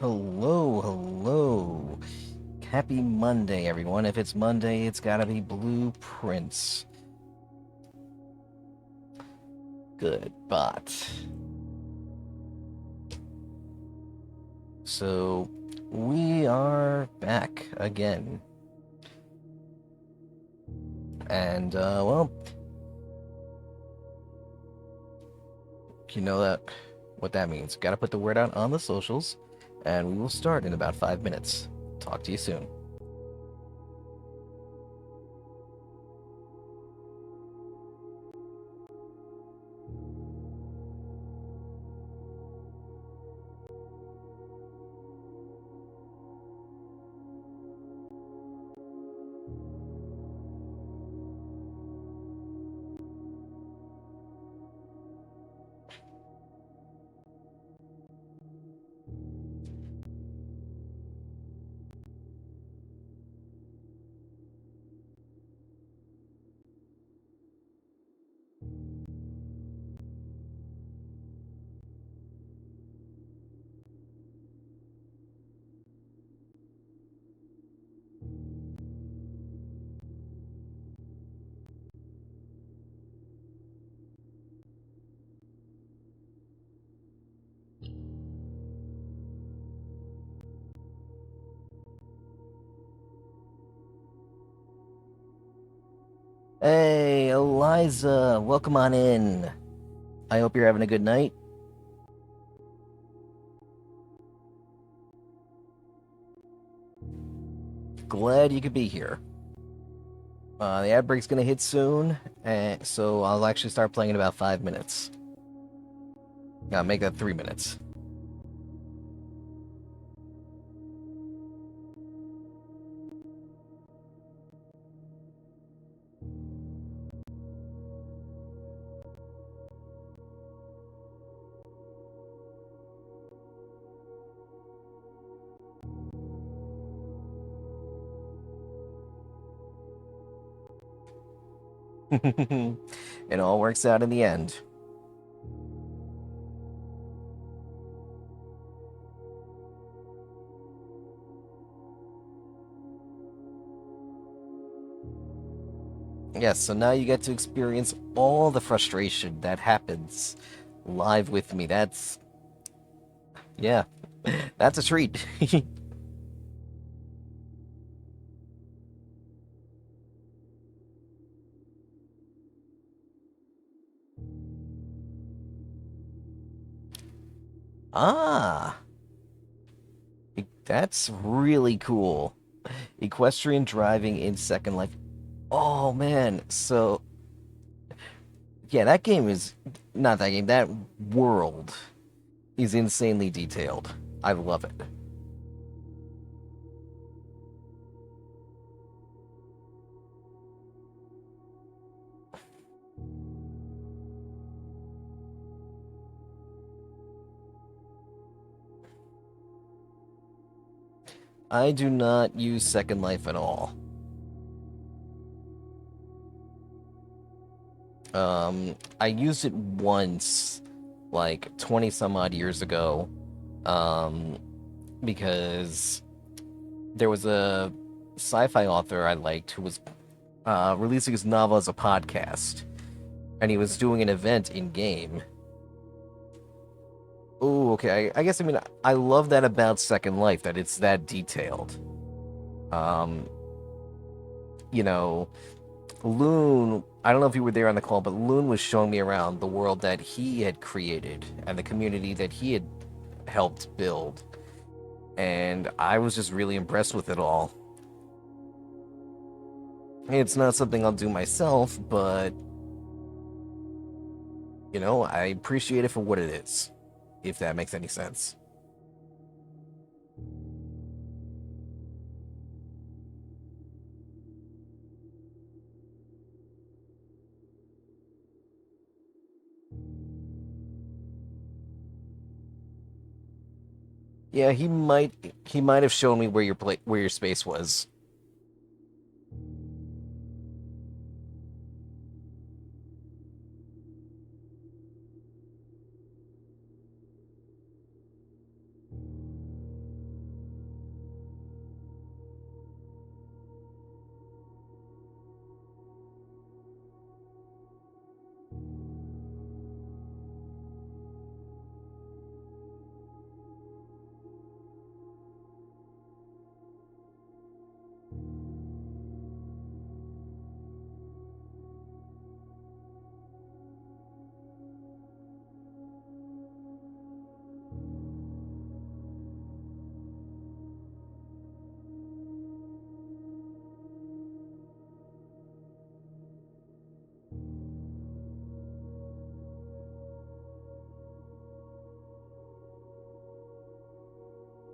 Hello, hello. Happy Monday, everyone. If it's Monday, it's gotta be blueprints. Good, but. So, we are back again. And, you know what that means. Gotta put the word out on the socials, and we will start in about 5 minutes. Talk to you soon. Hey, Eliza, welcome on in. I hope you're having a good night. Glad you could be here. The ad break's gonna hit soon, and so I'll actually start playing in about 5 minutes. Make that 3 minutes. It all works out in the end. Yes, so now you get to experience all the frustration that happens live with me. Yeah, that's a treat. Ah, that's really cool. Equestrian driving in Second Life. Oh man, so yeah, that game is not that game. That world is insanely detailed. I love it. I do not use Second Life at all. I used it once, like 20 some odd years ago, um, because there was a sci-fi author I liked who was releasing his novel as a podcast, and he was doing an event in game. Oh, okay. I guess I mean I love that about Second Life that it's that detailed. Um, you know, Loon. I don't know if you were there on the call, but Loon was showing me around the world that he had created and the community that he had helped build, and I was just really impressed with it all. It's not something I'll do myself, but I appreciate it for what it is, if that makes any sense. Yeah, he might have shown me where your space was.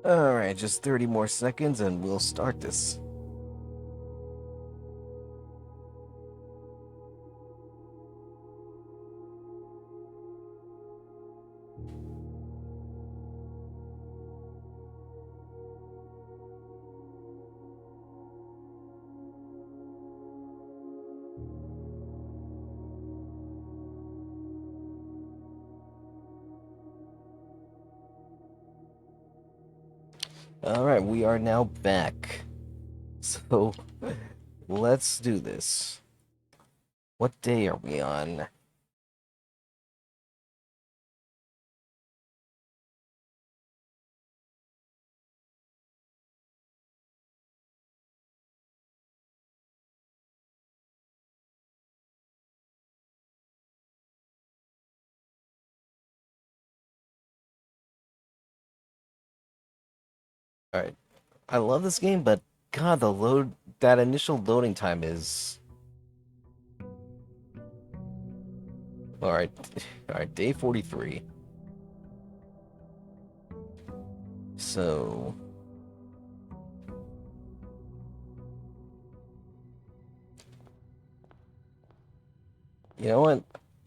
Alright, just 30 more seconds and we'll start this. Alright, we are now back. So, let's do this. What day are we on? Alright, I love this game, but God, that initial loading time is... Alright, alright, day 43. So, you know what?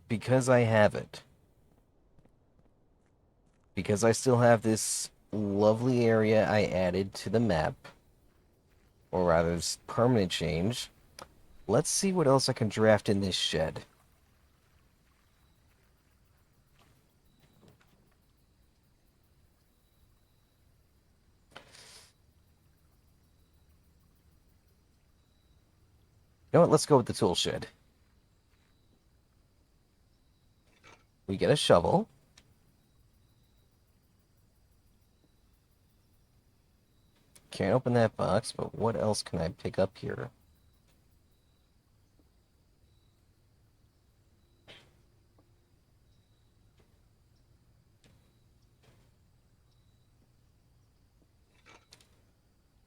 Because I have it, because I still have this lovely area I added to the map, or rather, this permanent change, let's see what else I can draft in this shed. You know what? Let's go with the tool shed. We get a shovel. Can't open that box, but what else can I pick up here?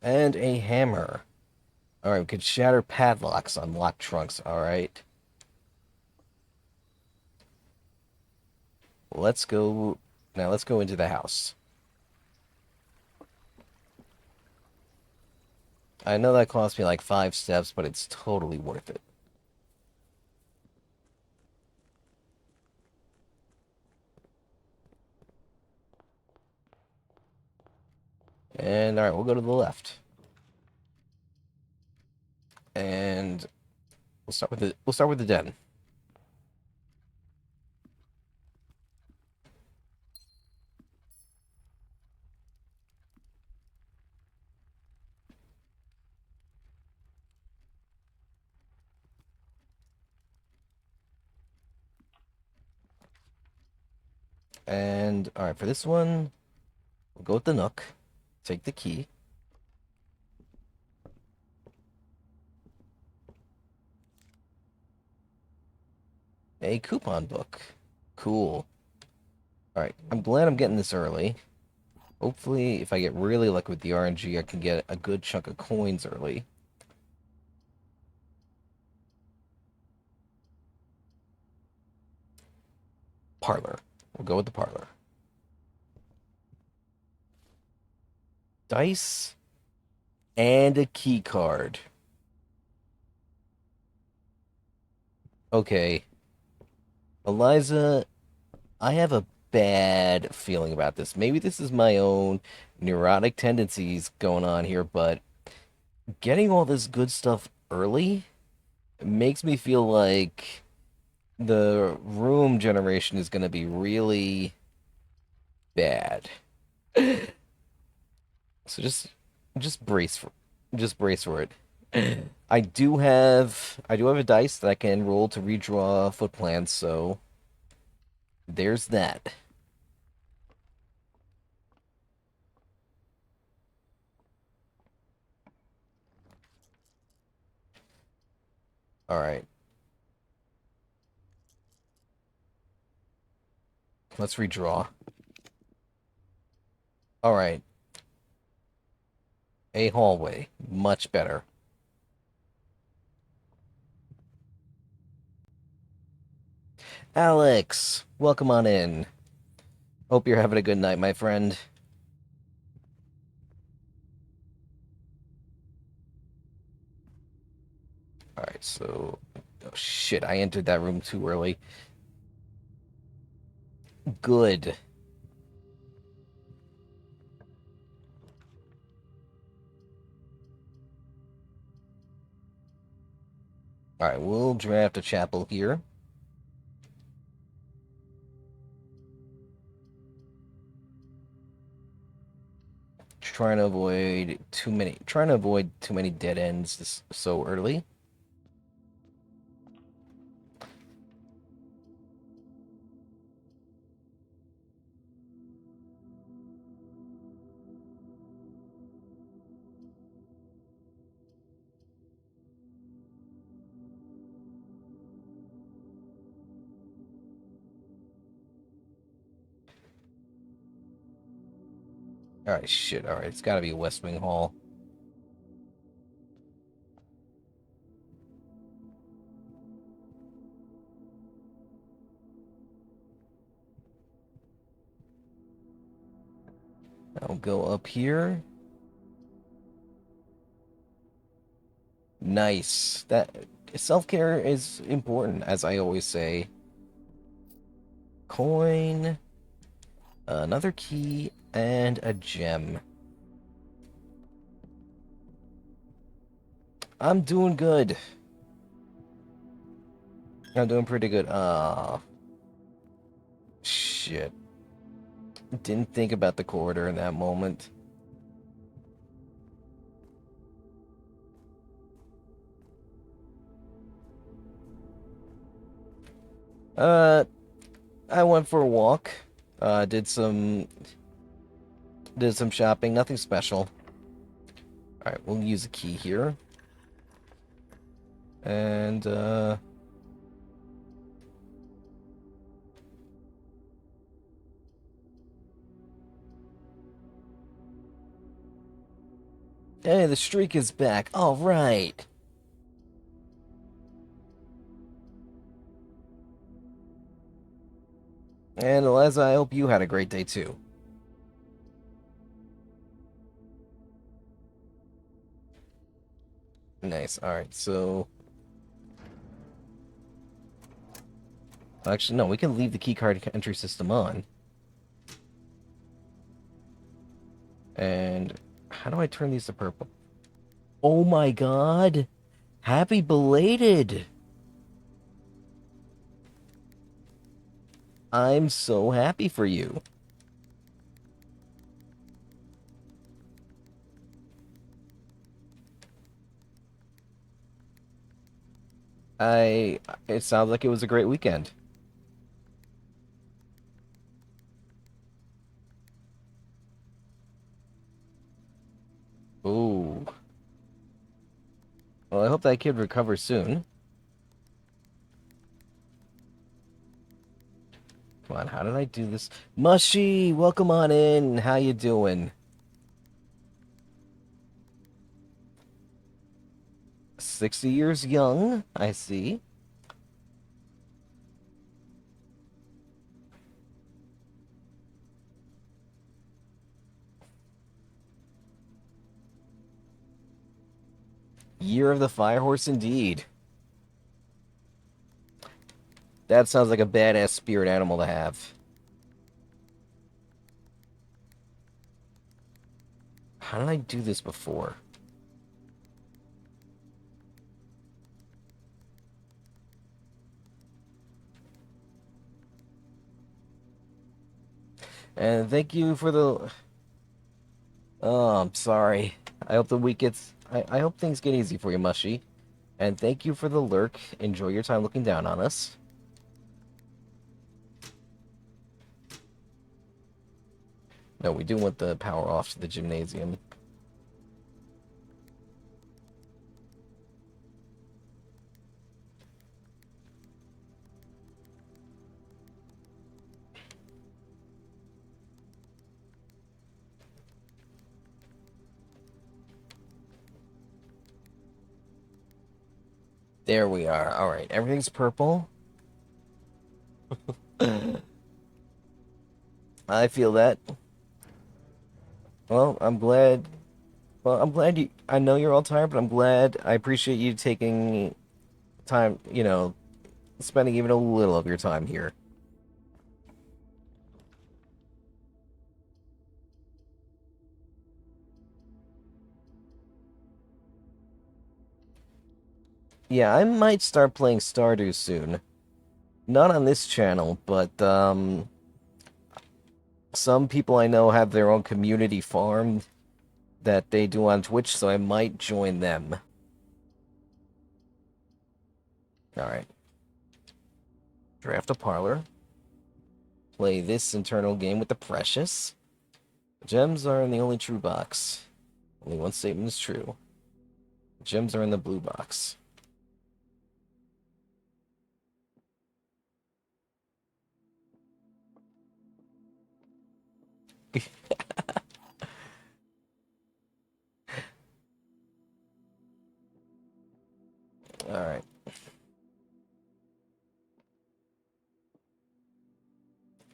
And a hammer. Alright, we could shatter padlocks on locked trunks. Alright. Let's go. Now let's go into the house. I know that cost me like 5 steps, but it's totally worth it. And alright, we'll go to the left. And we'll start with the den. And alright, for this one, we'll go with the nook. Take the key. A coupon book. Cool. Alright, I'm glad I'm getting this early. Hopefully, if I get really lucky with the RNG, I can get a good chunk of coins early. Parlor. We'll go with the parlor. Dice and a key card. Okay. Eliza, I have a bad feeling about this. Maybe this is my own neurotic tendencies going on here, but getting all this good stuff early makes me feel like the room generation is going to be really bad. So just brace for just brace for it. I do have a dice that I can roll to redraw foot plans, so there's that. All right. Let's redraw. All right. A hallway. Much better. Alex, welcome on in. Hope you're having a good night, my friend. Alright, so... Oh, shit, I entered that room too early. Good. Alright, we'll draft a chapel here. Trying to avoid too many dead ends so early. Alright, shit. Alright, it's gotta be a West Wing Hall. I'll go up here. Nice. That self-care is important, as I always say. Coin, another key, and a gem. I'm doing good. I'm doing pretty good. Shit. Didn't think about the corridor in that moment. I went for a walk. Did some shopping. Nothing special. All right, we'll use a key here. And hey, the streak is back. All right. And Eliza, I hope you had a great day too. Nice. All right, so actually, no, we can leave the keycard entry system on. And how do I turn these to purple? Oh my god! Happy belated! I'm so happy for you. It sounds like it was a great weekend. Ooh. Well, I hope that kid recovers soon. Come on, how did I do this? Mushy, welcome on in. How you doing? 60 years young, I see. Year of the Fire Horse indeed. That sounds like a badass spirit animal to have. How did I do this before? And thank you for the... Oh, I'm sorry. I hope the week gets... I hope things get easy for you, Mushy. And thank you for the lurk. Enjoy your time looking down on us. No, we do want the power off to the gymnasium. There we are. All right, everything's purple. I feel that. Well, I'm glad. Well, I'm glad you. I know you're all tired, but I'm glad. I appreciate you taking time, spending even a little of your time here. Yeah, I might start playing Stardew soon. Not on this channel, but some people I know have their own community farm that they do on Twitch, so I might join them. All right. Draft a parlor. Play this internal game with the precious. Gems are in the only true box. Only one statement is true. Gems are in the blue box. All right.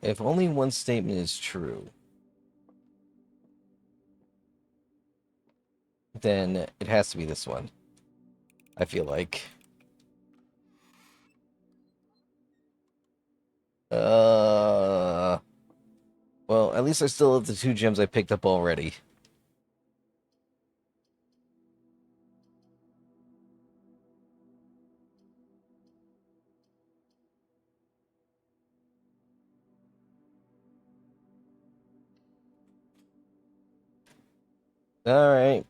If only one statement is true, then it has to be this one. I feel like. Uh, well, at least I still have the two gems I picked up already. All right.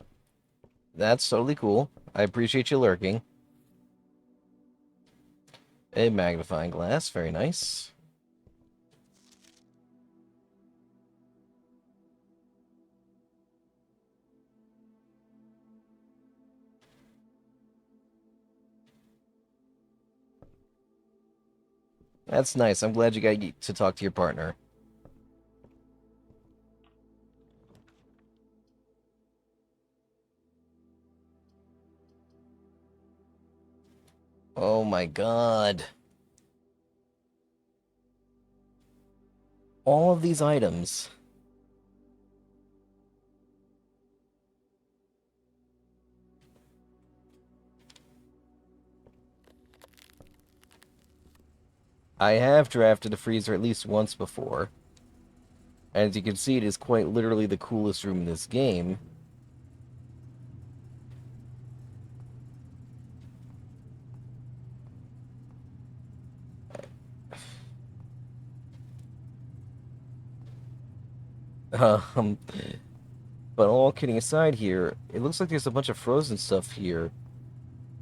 That's totally cool. I appreciate you lurking. A magnifying glass, very nice. That's nice. I'm glad you got to talk to your partner. Oh my god. All of these items. I have drafted a freezer at least once before. As you can see, it is quite literally the coolest room in this game. Um, but all kidding aside here, it looks like there's a bunch of frozen stuff here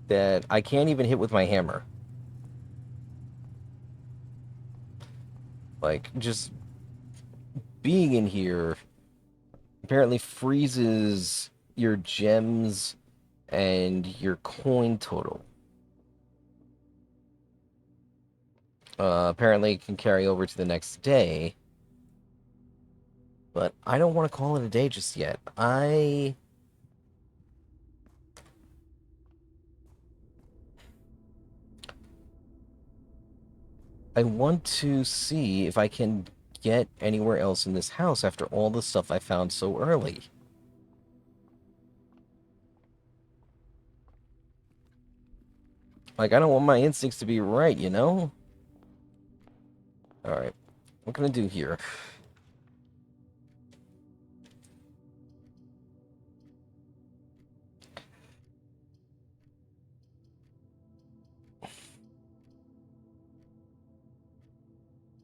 that I can't even hit with my hammer. Like, just being in here apparently freezes your gems and your coin total. Apparently it can carry over to the next day, but I don't want to call it a day just yet. I want to see if I can get anywhere else in this house after all the stuff I found so early. Like, I don't want my instincts to be right, you know? Alright, what can I do here?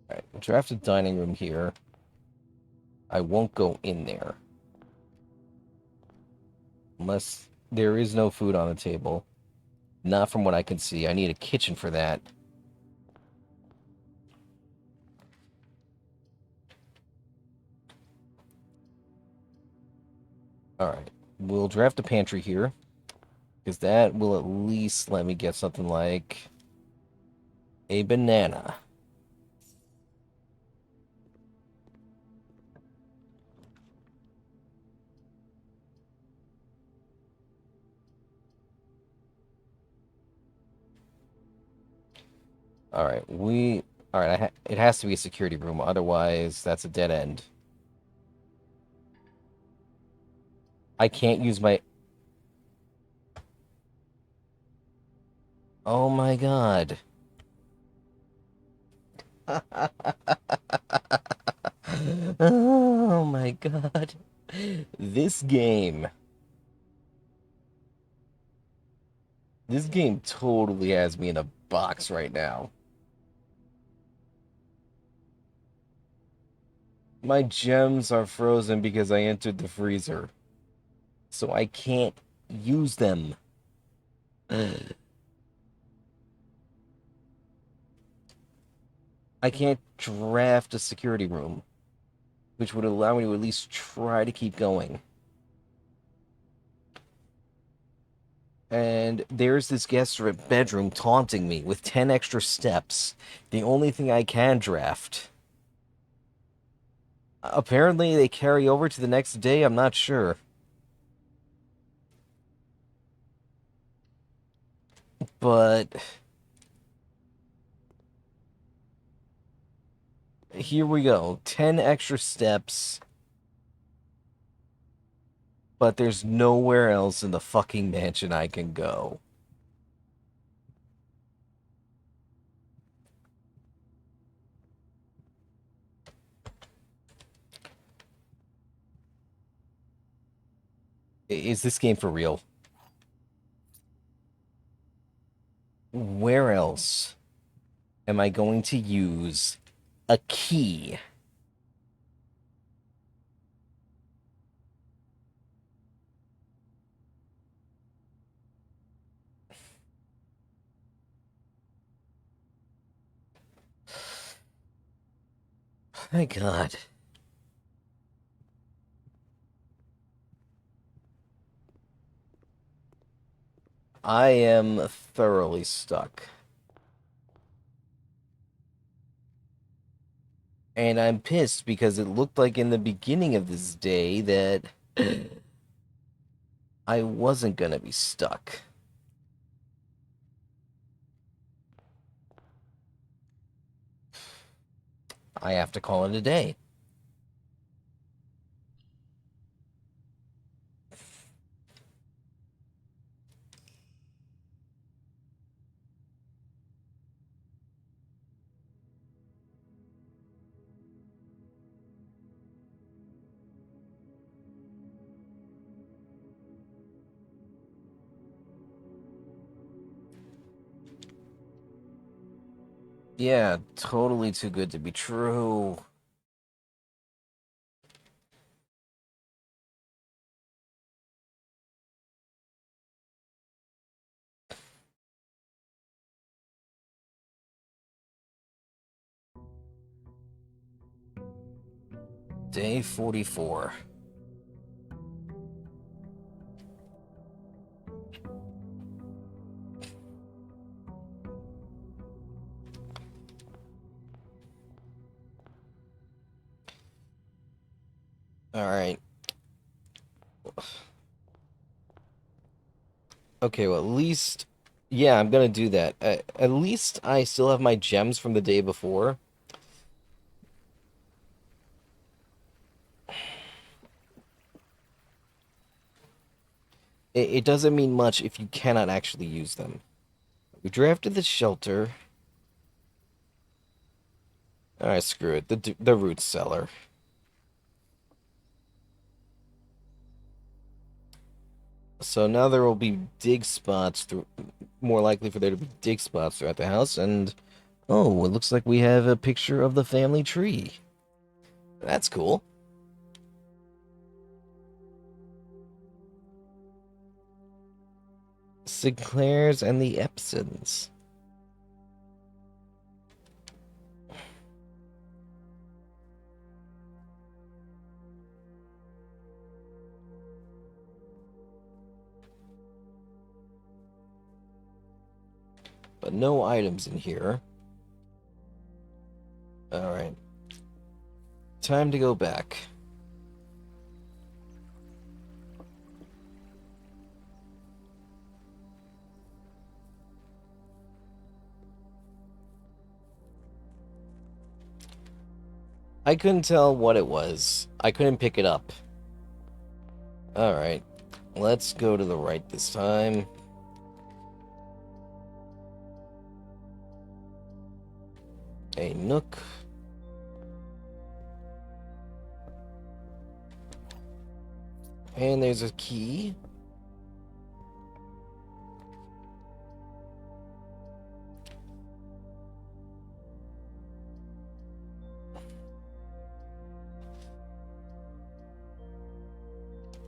Alright, draft a dining room here. I won't go in there. Unless there is no food on the table. Not from what I can see. I need a kitchen for that. Alright, we'll draft a pantry here. Because that will at least let me get something like a banana. Alright, Alright, it has to be a security room, otherwise that's a dead end. I can't use my... Oh my god. Oh my god. This game. This game totally has me in a box right now. My gems are frozen because I entered the freezer, so I can't use them. I can't draft a security room, which would allow me to at least try to keep going. And there's this guest bedroom taunting me with 10 extra steps. The only thing I can draft. Apparently, they carry over to the next day. I'm not sure. But here we go. 10 extra steps, but there's nowhere else in the fucking mansion I can go. Is this game for real? Where else am I going to use a key? My God. I am thoroughly stuck. And I'm pissed because it looked like in the beginning of this day that I wasn't gonna be stuck. I have to call it a day. Yeah, totally too good to be true. Day 44. All right. Okay, well, at least. Yeah, I'm gonna do that. At least I still have my gems from the day before. It doesn't mean much if you cannot actually use them. We drafted the shelter. All right, screw it. The root cellar. So now there will be dig spots through. More likely for there to be dig spots throughout the house. And oh, it looks like we have a picture of the family tree. That's cool. Sinclair's and the Epsons. But no items in here. Alright. Time to go back. I couldn't tell what it was. I couldn't pick it up. Alright. Let's go to the right this time. a nook. And there's a key.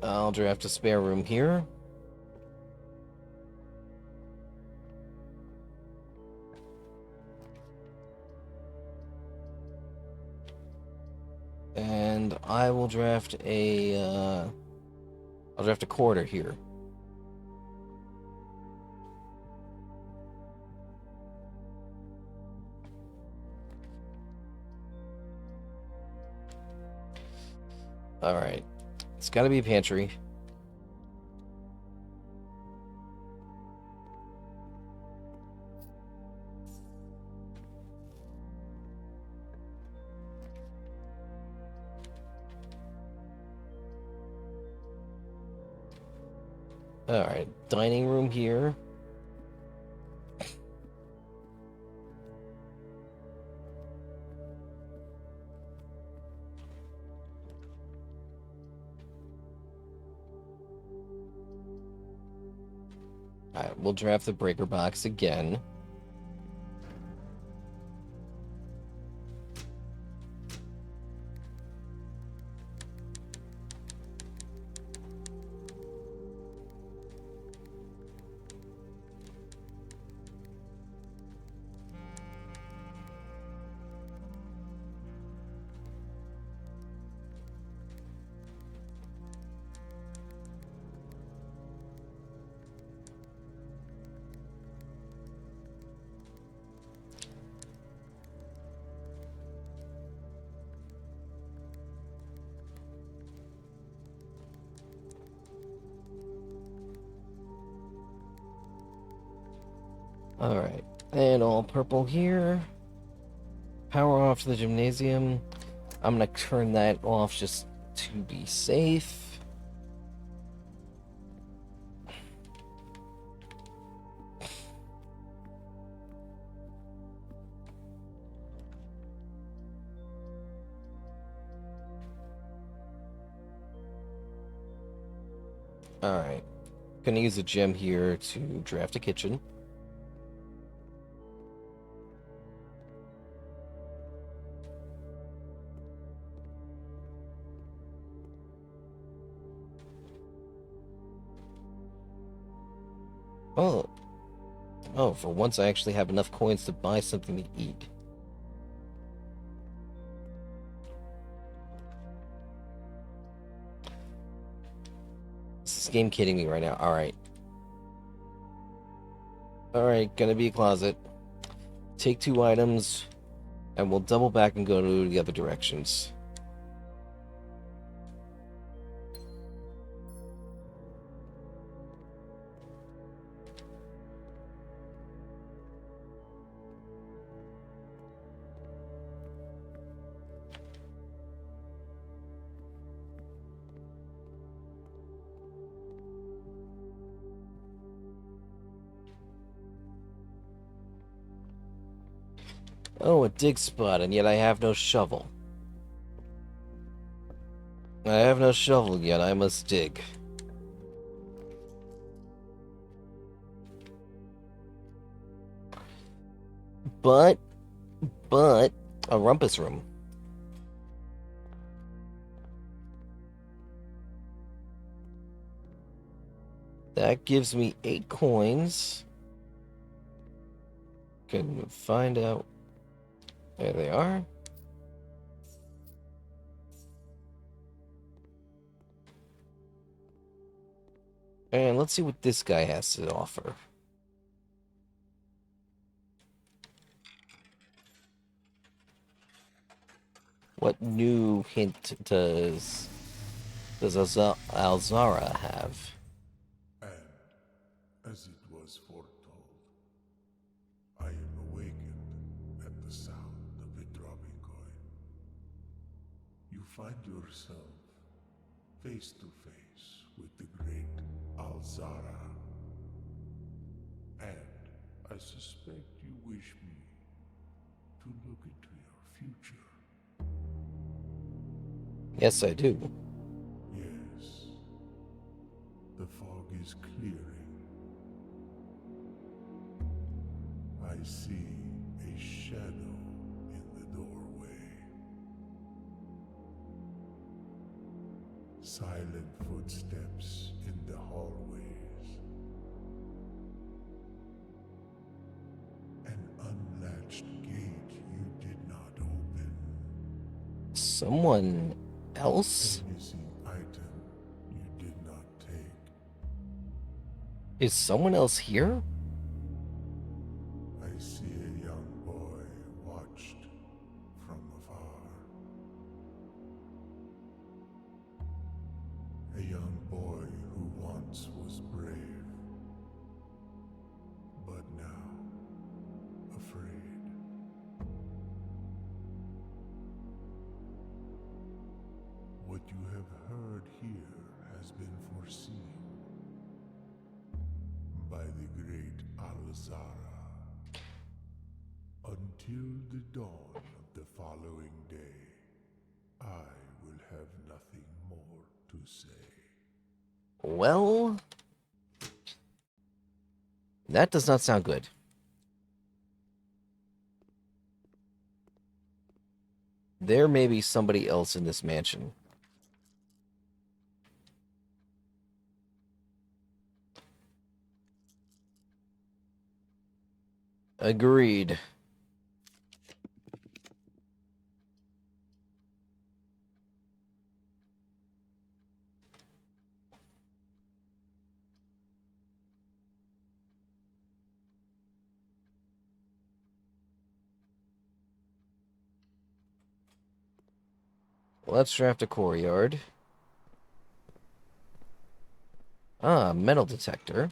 I'll draft a spare room here. And I will draft I'll draft a quarter here. Alright. It's gotta be a pantry. Alright, dining room here. Alright, we'll draft the breaker box again. Alright, and all purple here. Power off to the gymnasium. I'm gonna turn that off just to be safe. Alright, gonna use a gem here to draft a kitchen. Oh. Oh, for once I actually have enough coins to buy something to eat. Is this game kidding me right now? Alright. Alright, gonna be a closet. Take 2 items, and we'll double back and go to the other directions. Oh, a dig spot, and yet I have no shovel. I have no shovel yet, I must dig. But, a rumpus room. That gives me 8 coins. Can find out. There they are. And let's see what this guy has to offer. What new hint does Alzara have? And, as it was foretold, I am awakened at the sound of a dropping coin. You find yourself face to face with the great Alzara. And I suspect you wish me to look into your future? Yes, I do. Yes. The fog is clearing. I see a shadow in the doorway. Silent footsteps in the hallways. An unlatched gate you did not open. Someone else? A missing item you did not take. Is someone else here? I see a young boy watched from afar. A young boy who once was brave, but now afraid. What you have heard here has been foreseen by the great Alzara. Until the dawn of the following day, I will have nothing more to say. Well, that does not sound good. There may be somebody else in this mansion. Agreed. Let's draft a courtyard. Ah, metal detector.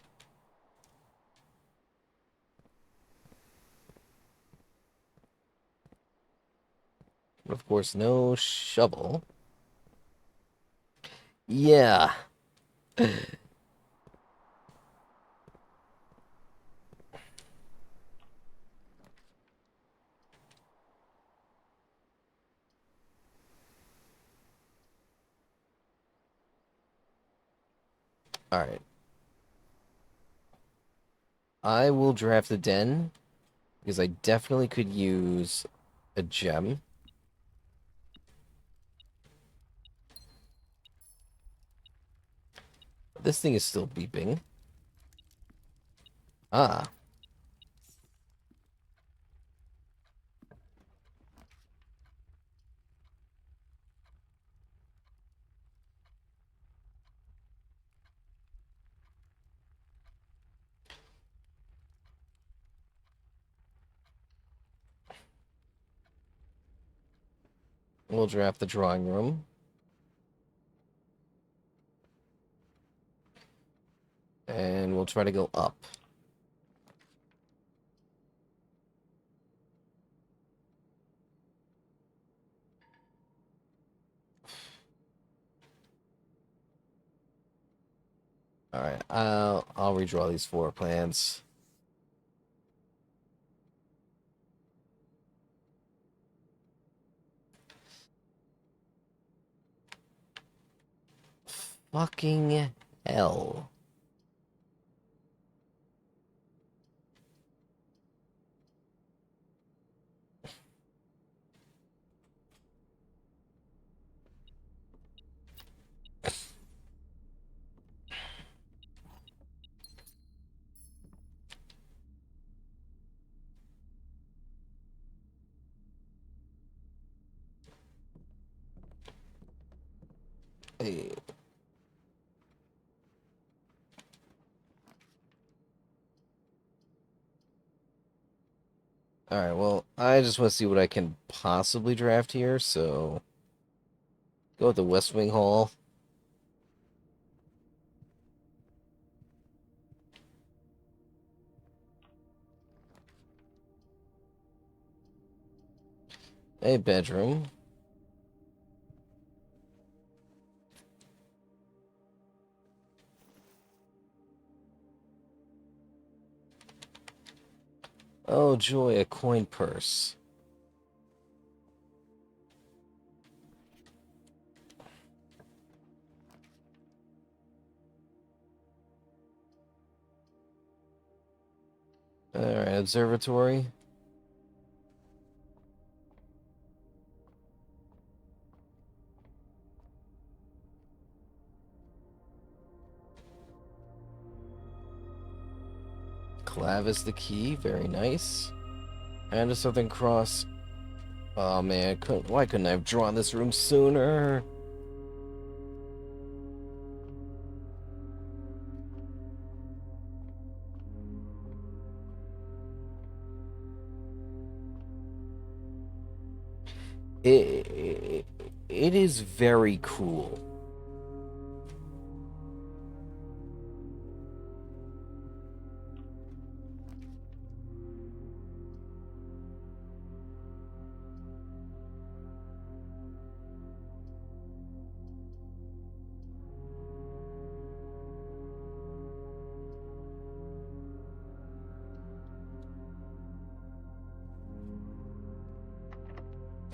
Of course, no shovel. Yeah. All right. I will draft the den because I definitely could use a gem. This thing is still beeping. Ah, we'll draft the drawing room. And we'll try to go up. All right, I'll redraw these floor plans. Fucking hell. Hey. All right, well, I just want to see what I can possibly draft here, so go with the West Wing Hall. A bedroom. Oh, joy, a coin purse. Alright, observatory. Clav is the key, very nice. And a Southern Cross. Oh man, why couldn't I have drawn this room sooner? It, it is very cool.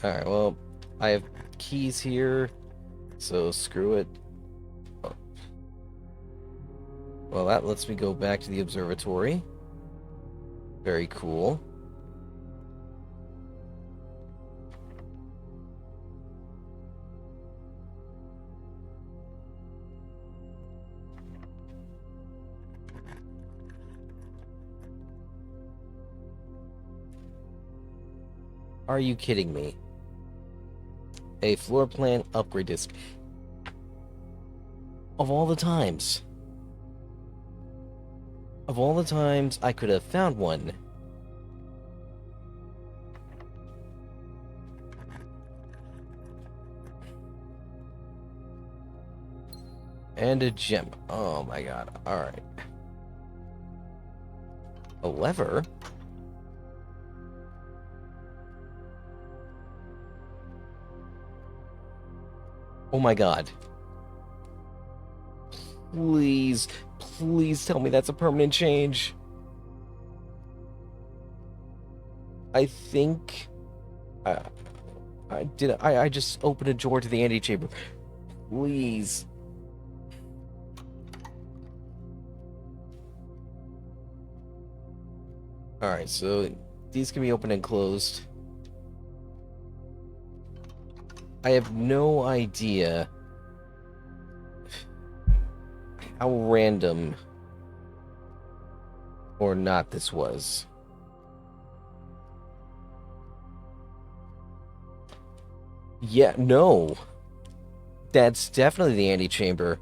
Alright, well, I have keys here, so screw it. Oh. Well, that lets me go back to the observatory. Very cool. Are you kidding me? A floor plan upgrade disc. Of all the times. Of all the times I could have found one. And a gem. Oh my god. Alright. A lever? Oh my god. Please, please tell me that's a permanent change. I think... I just opened a door to the antechamber. Please. Alright, so these can be opened and closed. I have no idea how random or not this was. Yeah, no. That's definitely the antechamber.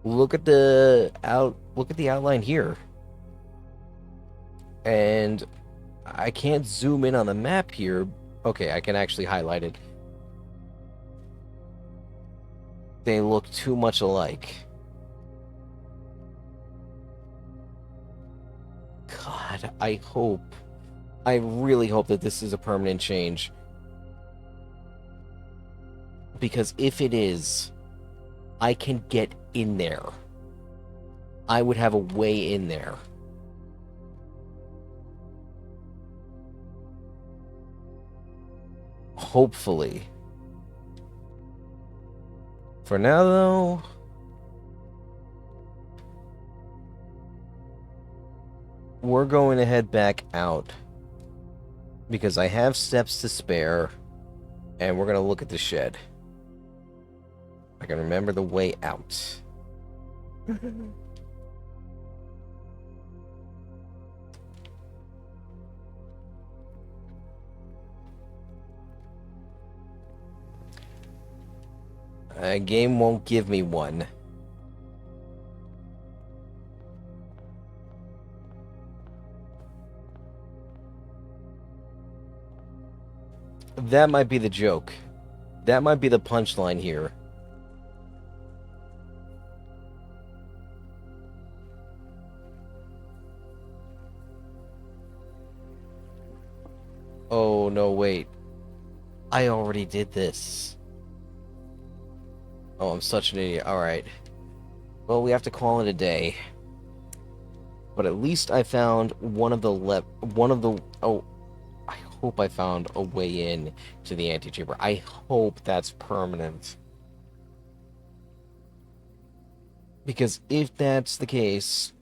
Look at the outline here. And I can't zoom in on the map here. Okay, I can actually highlight it. They look too much alike. God, I really hope that this is a permanent change. Because if it is, I can get in there. I would have a way in there. Hopefully. For now, though... we're going to head back out. Because I have steps to spare. And we're going to look at the shed. I can remember the way out. A game won't give me one. That might be the joke. That might be the punchline here. Oh, no, wait. I already did this. Oh, I'm such an idiot. Alright. Well, we have to call it a day. But at least I found oh, I hope I found a way in to the antechamber. I hope that's permanent. Because if that's the case,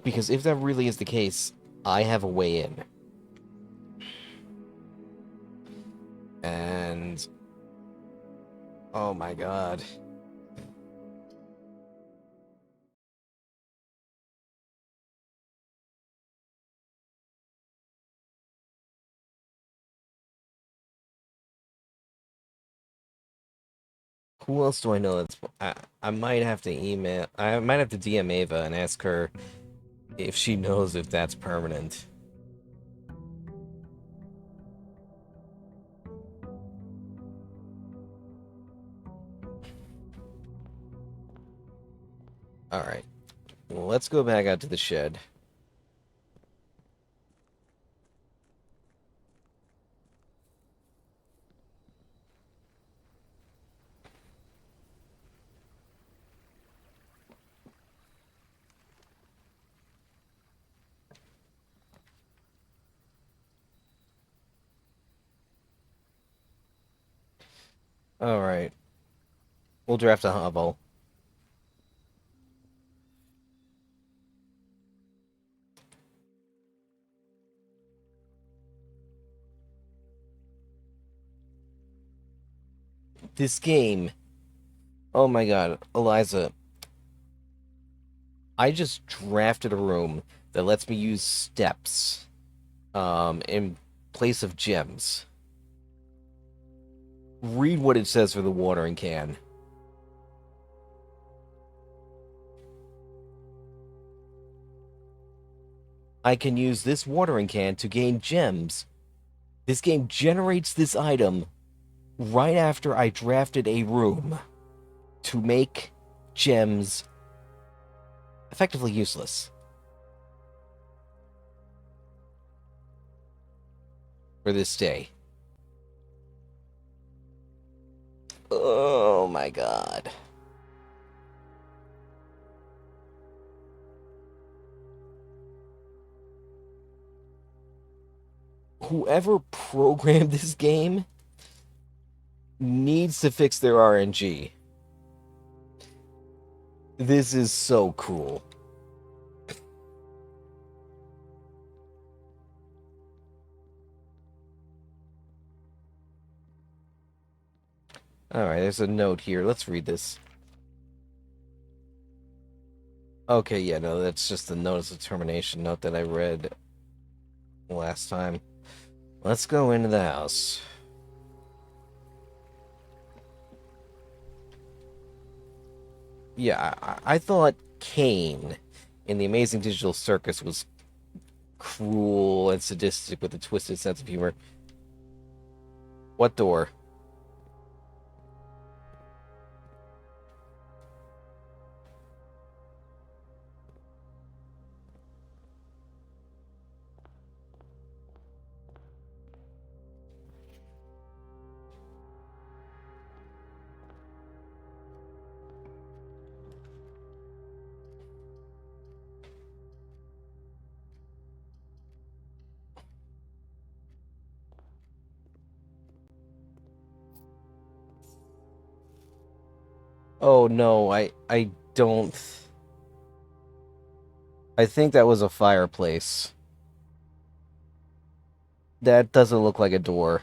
Because if that really is the case, I have a way in. And oh my god. Who else do I know that's... I might have to email... I might have to DM Ava and ask her if she knows if that's permanent. Alright. Well, let's go back out to the shed. Alright. We'll draft a hovel. This game... Oh my god, Eliza. I just drafted a room that lets me use steps in place of gems. Read what it says for the watering can. I can use this watering can to gain gems. This game generates this item right after I drafted a room to make gems effectively useless for this day. Oh my god. Whoever programmed this game needs to fix their RNG. This is so cool. Alright, there's a note here. Let's read this. Okay, yeah, no, that's just the notice of termination note that I read last time. Let's go into the house. Yeah, I thought Kane in The Amazing Digital Circus was cruel and sadistic with a twisted sense of humor. What door? Oh no, I don't... I think that was a fireplace. That doesn't look like a door.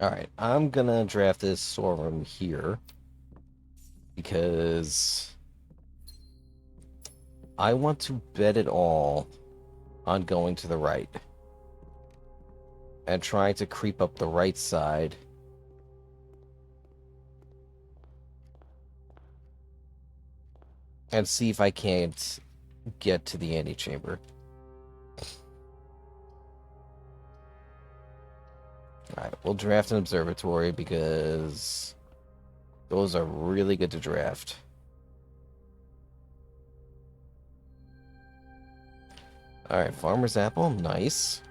Alright, I'm gonna draft this storeroom here. Because I want to bet it all on going to the right. And trying to creep up the right side. And see if I can't get to the antechamber. Alright. We'll draft an observatory because those are really good to draft. Alright, Farmer's Apple, nice.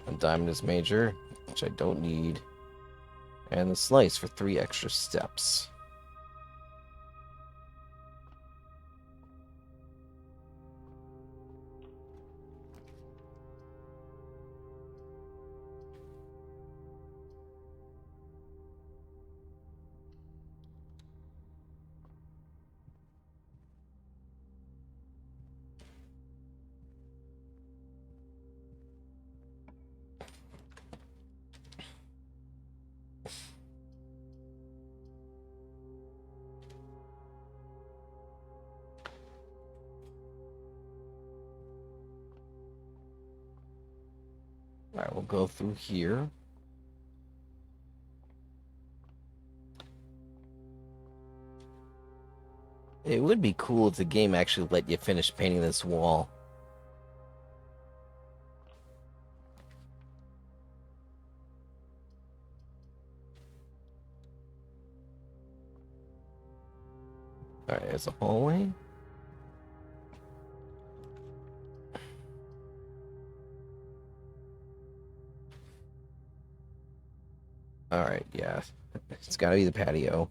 And Diamond is major, which I don't need. And the Slice for 3 extra steps. Alright, we'll go through here. It would be cool if the game actually let you finish painting this wall. Alright, there's a hallway. Alright, yeah. It's gotta be the patio.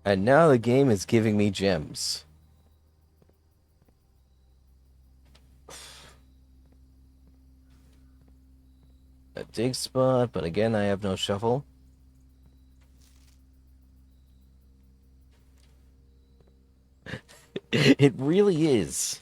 And now the game is giving me gems. A dig spot, but again, I have no shovel. It really is.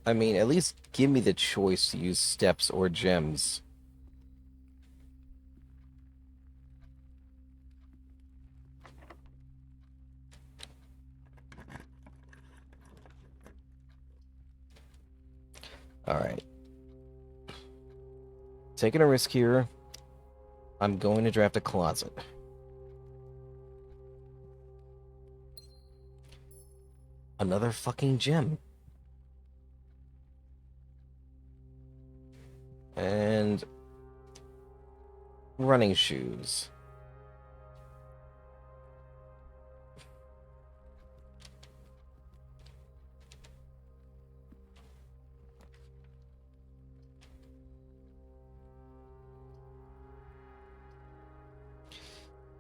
I mean, at least give me the choice to use steps or gems. Alright. Taking a risk here. I'm going to draft a closet. Another fucking gem. And running shoes.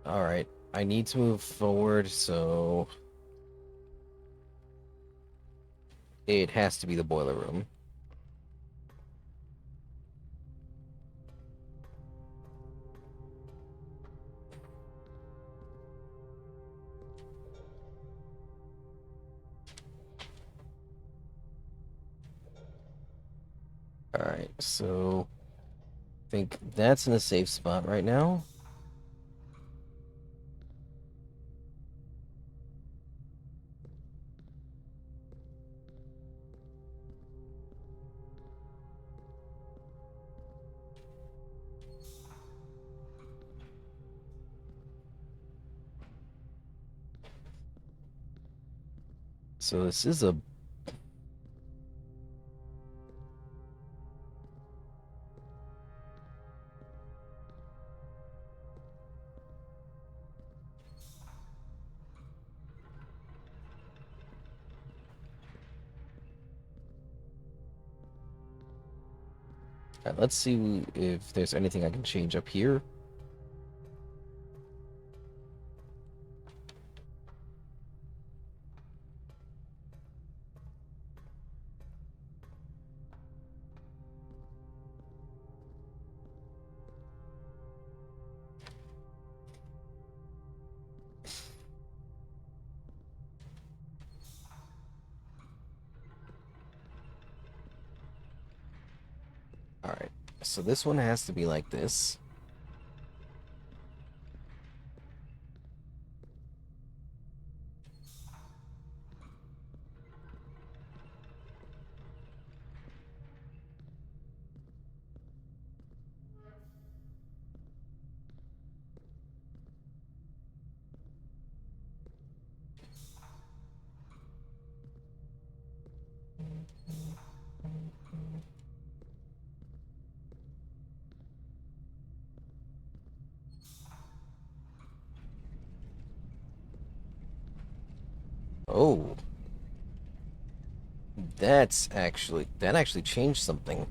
Alright, I need to move forward, so it has to be the boiler room. Alright, so I think that's in a safe spot right now. So this is a... Alright, let's see if there's anything I can change up here. Alright, so this one has to be like this. Oh, that actually changed something.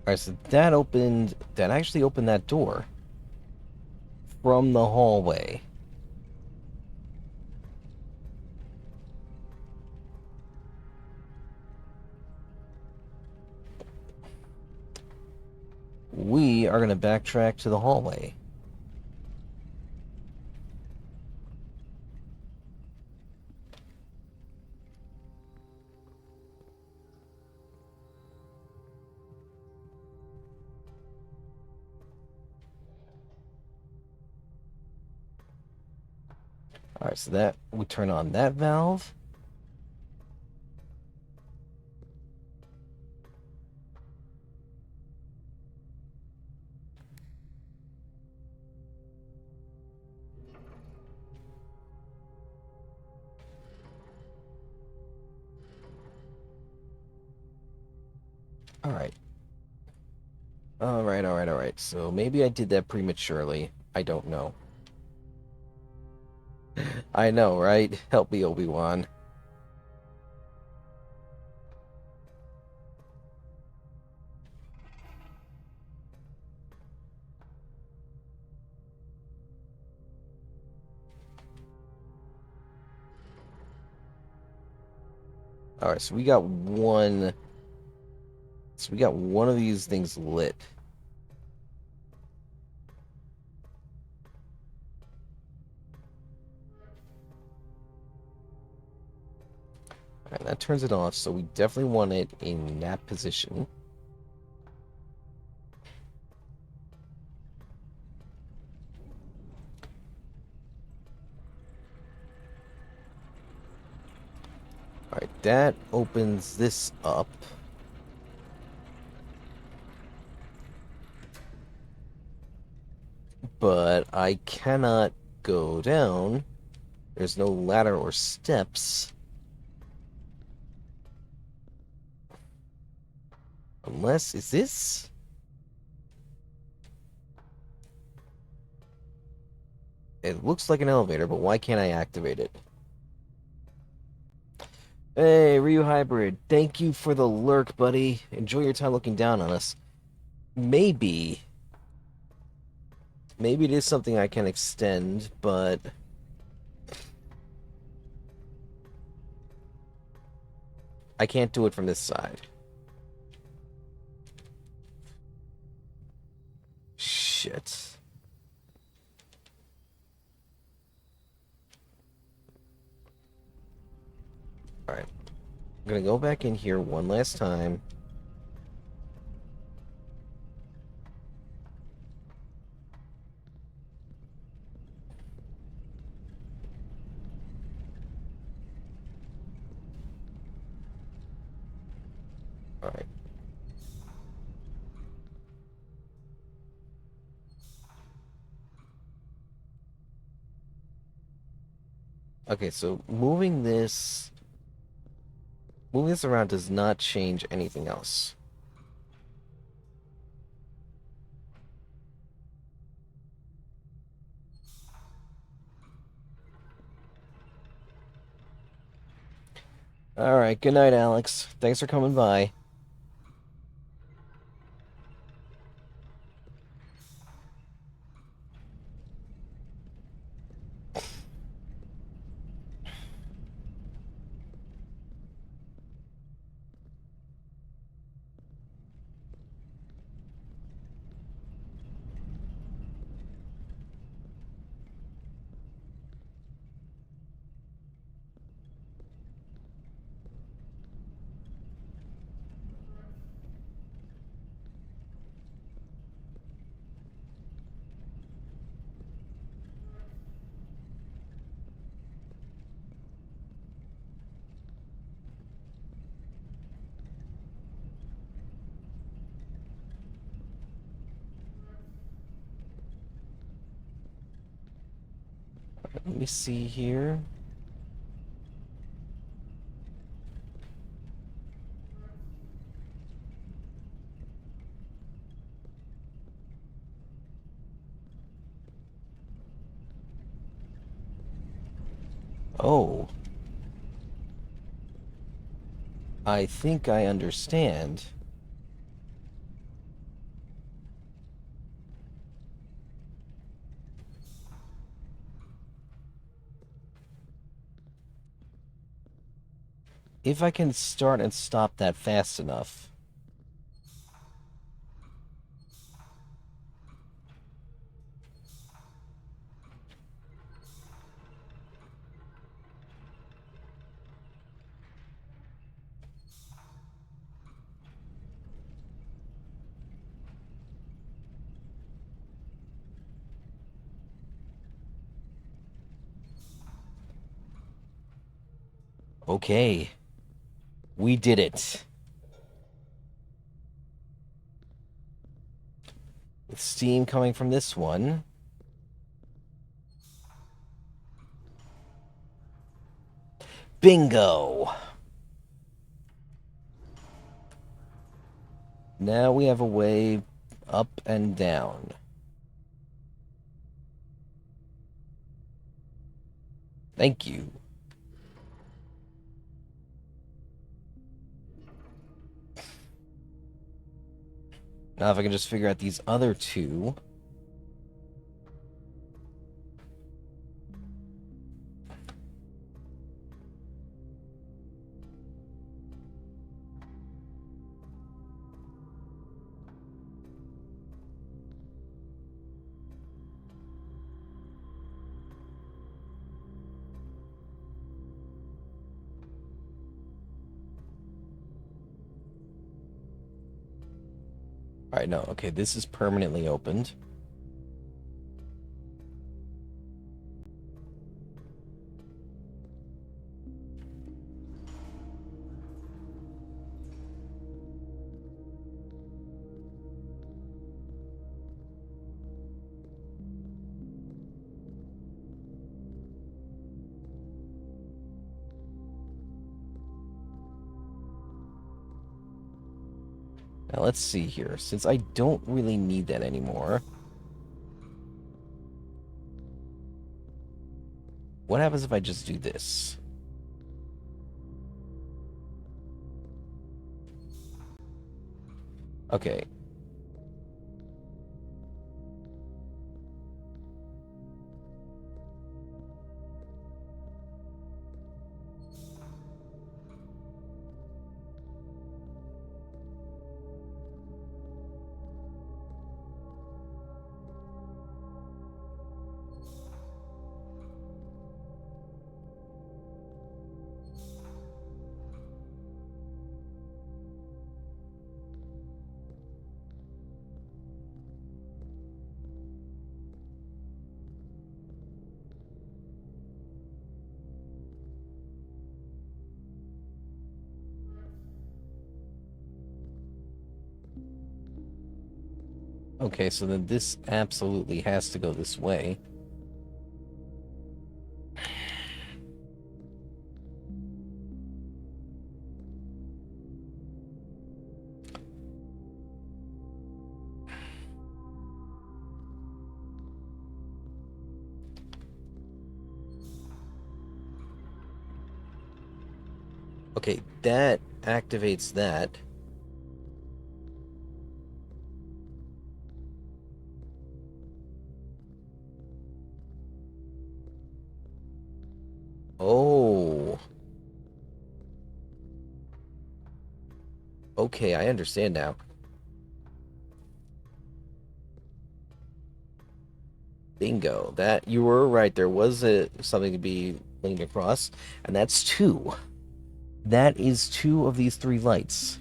Alright, so that actually opened that door from the hallway. We are going to backtrack to the hallway. Alright, so that we turn on that valve. Alright. Alright. So maybe I did that prematurely. I don't know. I know, right? Help me, Obi-Wan. Alright, so we got one. So we got one of these things lit. Alright, that turns it off, so we definitely want it in that position. Alright, that opens this up. But I cannot go down. There's no ladder or steps. Unless, is this? It looks like an elevator, but why can't I activate it? Hey, Ryu Hybrid, thank you for the lurk, buddy. Enjoy your time looking down on us. Maybe it is something I can extend, but I can't do it from this side. Shit. Alright. I'm gonna go back in here one last time. Alright. Okay, so moving this around does not change anything else. Alright, good night, Alex. Thanks for coming by. Let me see here. Oh, I think I understand. If I can start and stop that fast enough. Okay, we did it. With steam coming from this one. Bingo! Now we have a way up and down. Thank you. Now if I can just figure out these other two. Alright, no, okay, this is permanently opened. Now let's see here. Since I don't really need that anymore, what happens if I just do this? Okay. Okay, so then this absolutely has to go this way. Okay, that activates that. Oh. Okay, I understand now. Bingo. That you were right. There was something to be leaned across, and that's two. That is two of these three lights.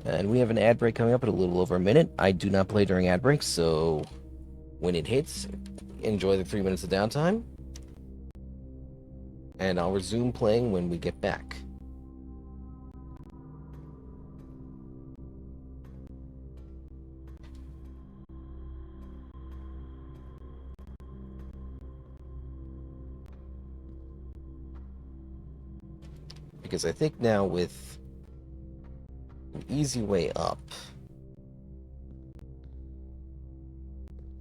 And we have an ad break coming up in a little over a minute. I do not play during ad breaks, so when it hits, enjoy the 3 minutes of downtime. And I'll resume playing when we get back. because I think now with an easy way up,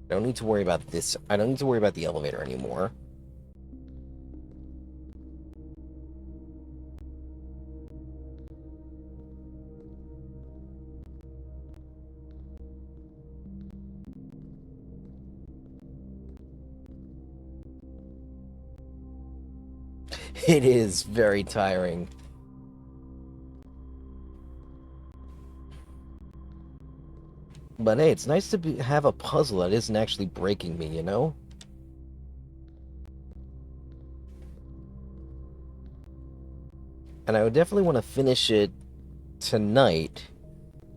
I don't need to worry about this. I don't need to worry about the elevator anymore. It is very tiring. But hey, it's nice to have a puzzle that isn't actually breaking me, you know? And I would definitely want to finish it tonight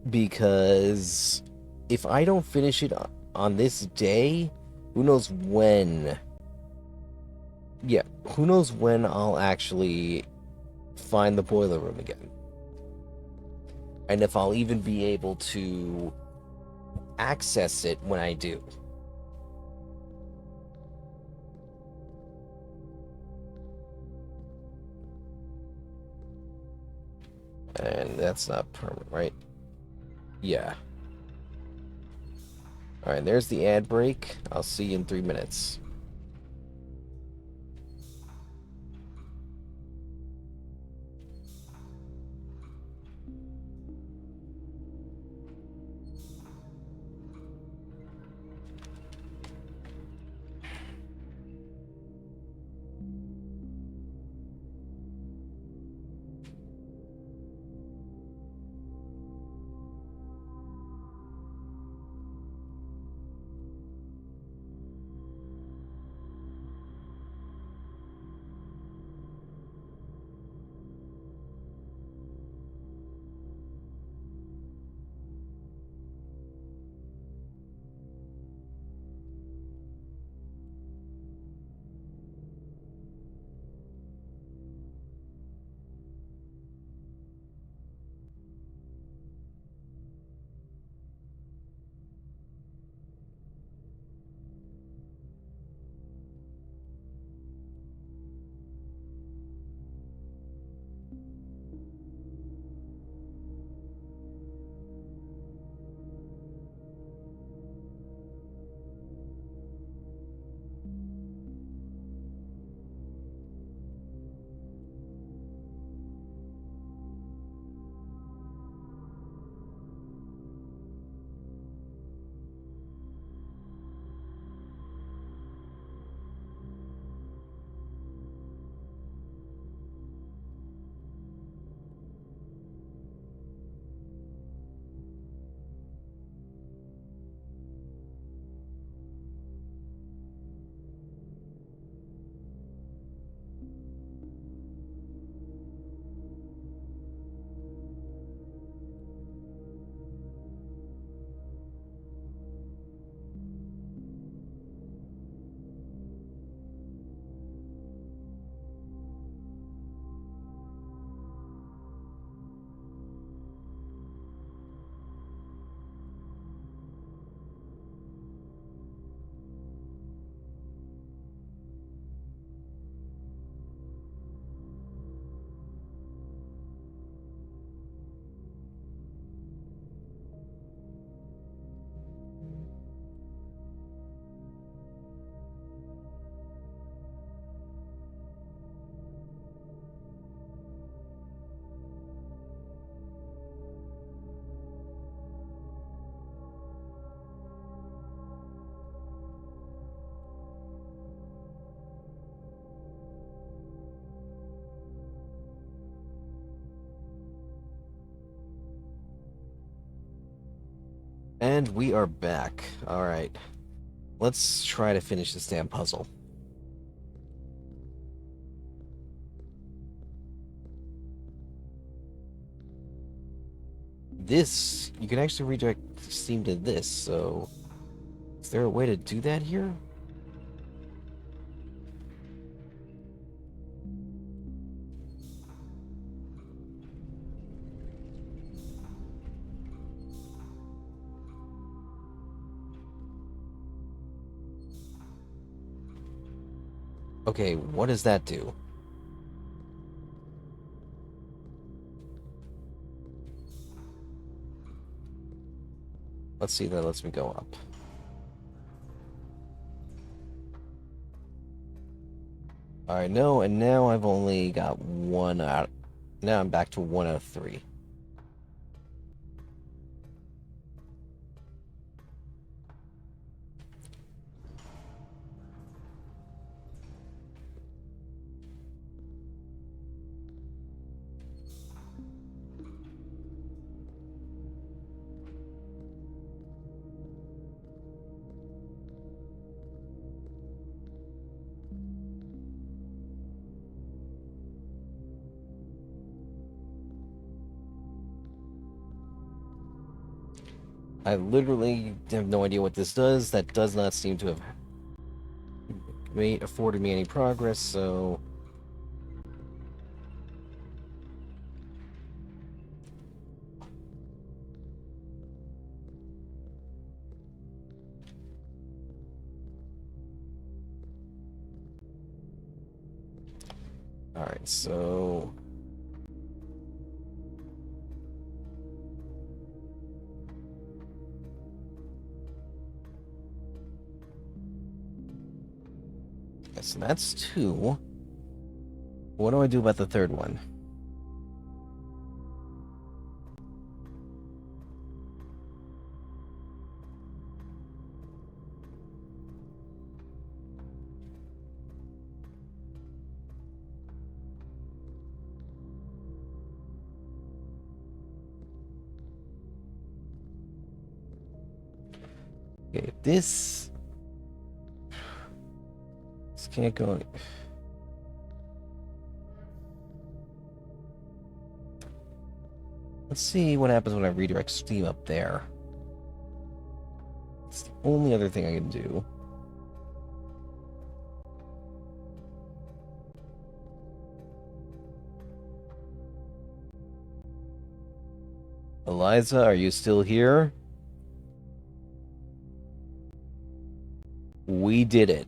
because if I don't finish it on this day, who knows when? Yeah, who knows when I'll actually find the boiler room again. And if I'll even be able to access it when I do. And that's not permanent, right? Yeah. Alright, there's the ad break. I'll see you in 3 minutes. And we are back. Alright. Let's try to finish this damn puzzle. This, you can actually redirect Steam to this, so... Is there a way to do that here? Okay, what does that do? Let's see if that lets me go up. Alright, no, and now I've only got one out. Now I'm back to 1 out of 3. I literally have no idea what this does. That does not seem to have afforded me any progress, so... Alright, so... So that's 2. What do I do about the third one? Okay, this can't go... Let's see what happens when I redirect Steam up there. It's the only other thing I can do. Eliza, are you still here? We did it.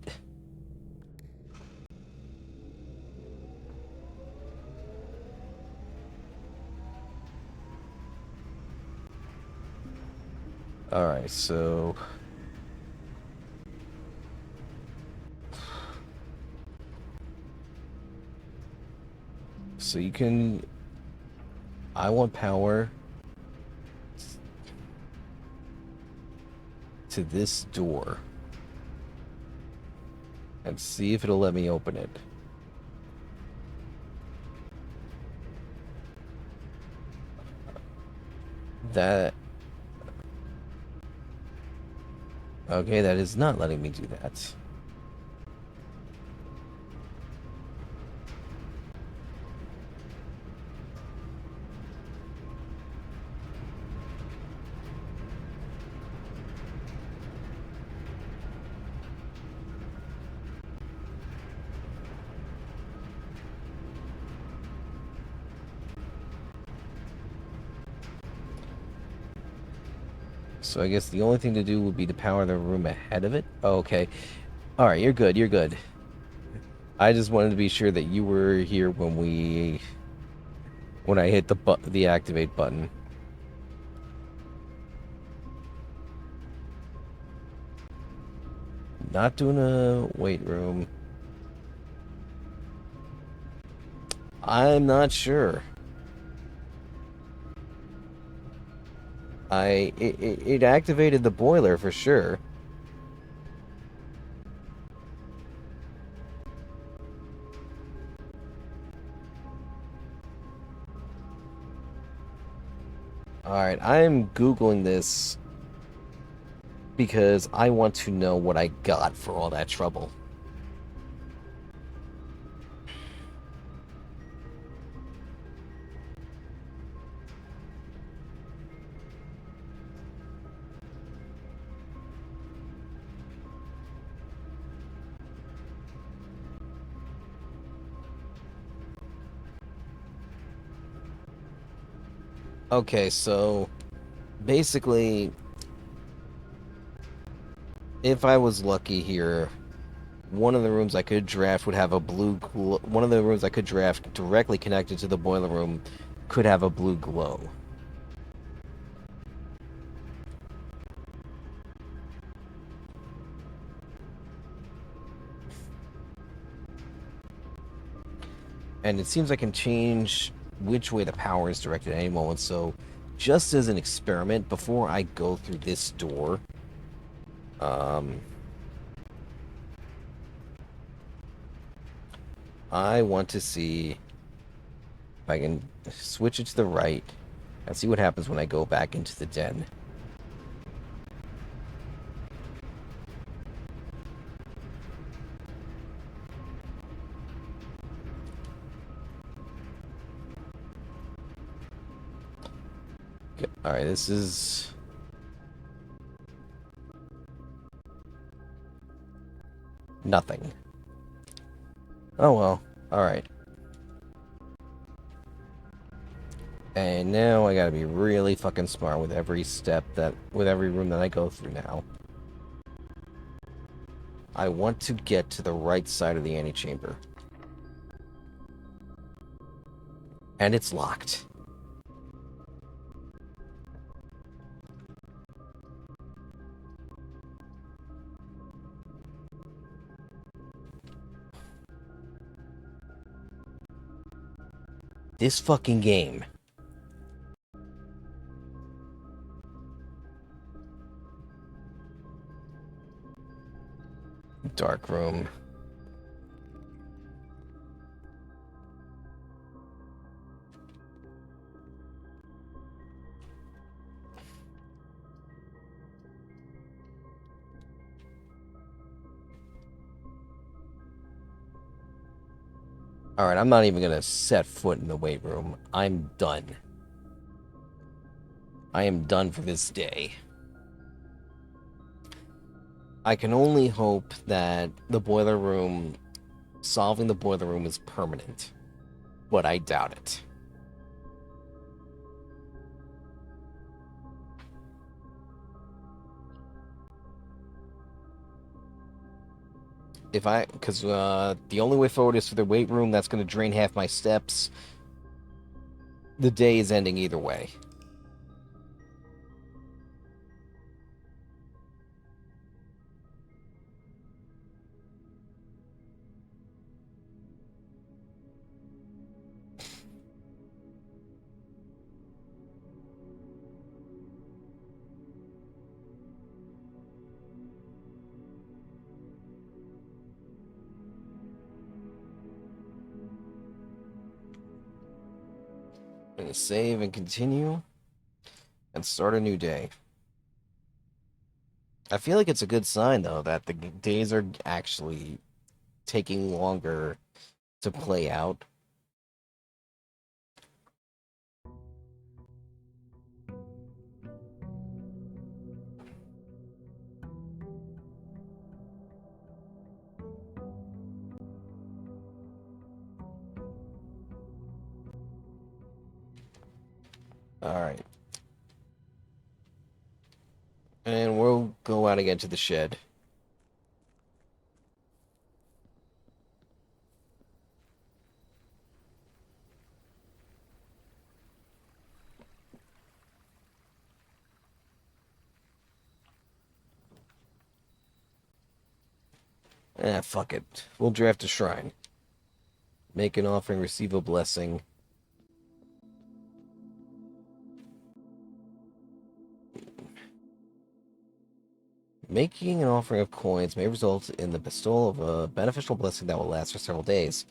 Alright, so... So you can... I want power to this door. And see if it'll let me open it. That... Okay, that is not letting me do that. So I guess the only thing to do would be to power the room ahead of it. Oh, okay. Alright, you're good, you're good. I just wanted to be sure that you were here when I hit the activate button. Not doing a weight room. I'm not sure. It activated the boiler for sure. Alright, I'm Googling this because I want to know what I got for all that trouble. Okay, so basically, if I was lucky here, one of the rooms I could draft would have a blue glow. One of the rooms I could draft directly connected to the boiler room could have a blue glow. And it seems I can change which way the power is directed at any moment. So, just as an experiment, before I go through this door, um, I want to see if I can switch it to the right and see what happens when I go back into the den. Okay. All right, this is nothing. Oh well. All right. And now I gotta be really fucking smart with every with every room that I go through now. I want to get to the right side of the antechamber. And it's locked. This fucking game. Dark room. Alright, I'm not even gonna set foot in the weight room. I'm done. I am done for this day. I can only hope that solving the boiler room is permanent. But I doubt it. Because the only way forward is for the weight room. That's going to drain half my steps. The day is ending either way. I'm going to save and continue and start a new day. I feel like it's a good sign, though, that the days are actually taking longer to play out. Alright. And we'll go out again to the shed. Fuck it. We'll draft a shrine. Make an offering, receive a blessing. Making an offering of coins may result in the bestowal of a beneficial blessing that will last for several days.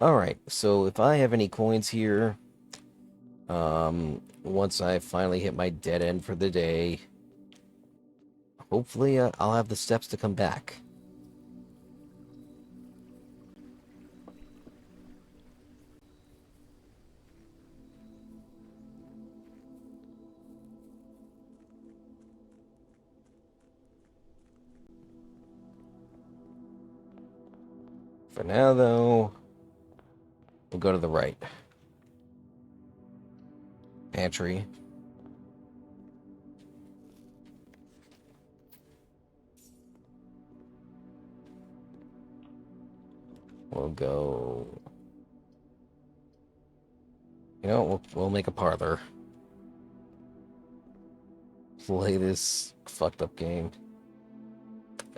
Alright, so if I have any coins here, once I finally hit my dead end for the day, hopefully I'll have the steps to come back. For now, though, we'll go to the right. Pantry. We'll go... You know, we'll make a parlor. Play this fucked up game.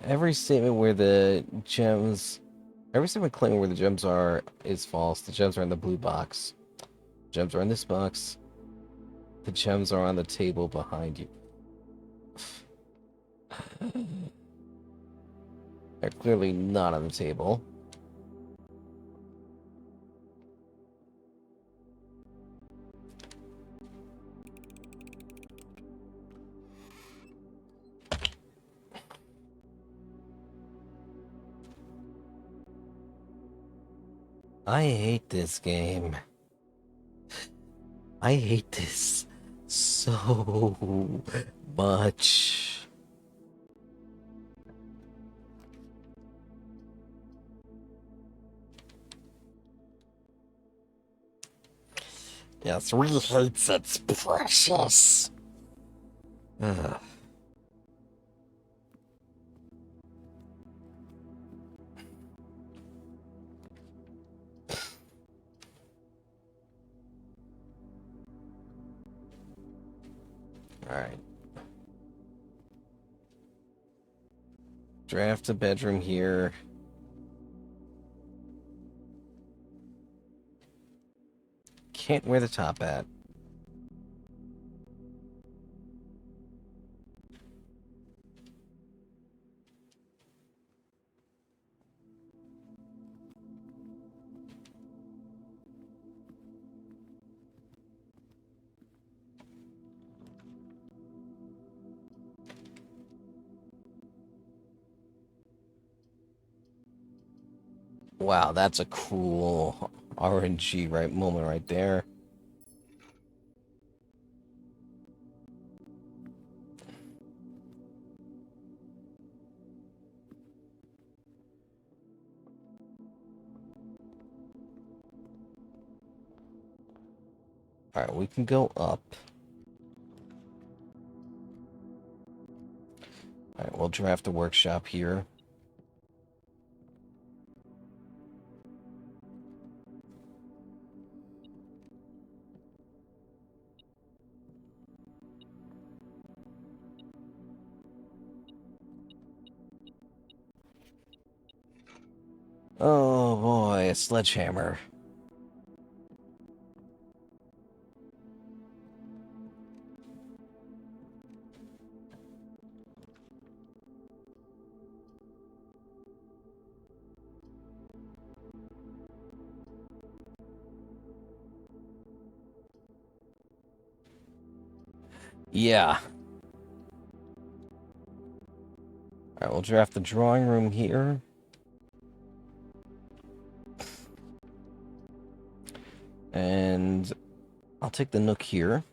Every statement where the gems Every single claim where the gems are is false. The gems are in the blue box. Gems are in this box. The gems are on the table behind you. They're clearly not on the table. I hate this game. I hate this so much. Yes, we hates it's precious. Ugh. Alright. Draft a bedroom here. Can't wear the top at. Wow, that's a cool RNG moment right there. Alright, we can go up. Alright, we'll draft a workshop here. Oh boy, a sledgehammer. Yeah. Alright, we'll draft the drawing room here. And I'll take the nook here.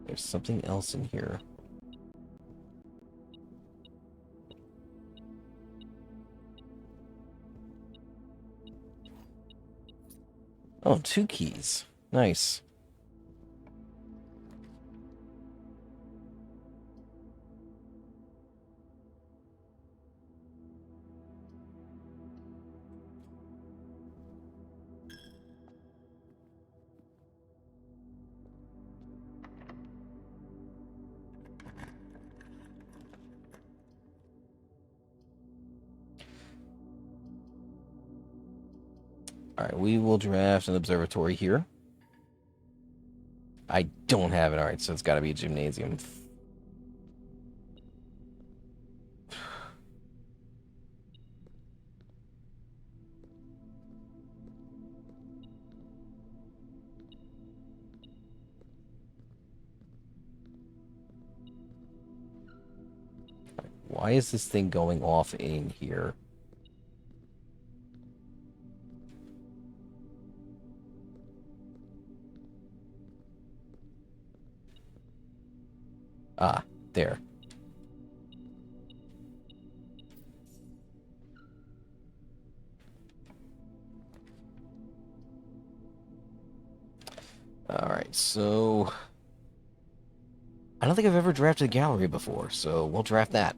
There's something else in here. Oh, 2 keys. Nice. Alright, we will draft an observatory here. I don't have it. Alright, so it's got to be a gymnasium. Why is this thing going off in here? Ah, there. Alright, so... I don't think I've ever drafted a gallery before, so we'll draft that.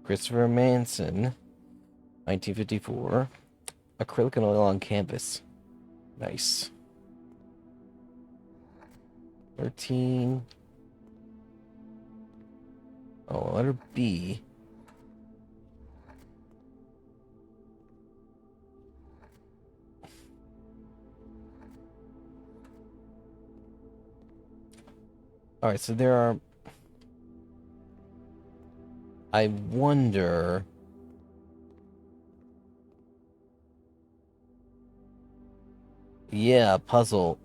Christopher Manson, 1954. Acrylic and oil on canvas. Nice. 13. Oh, letter B. All right, so there are. I wonder. Yeah, puzzle.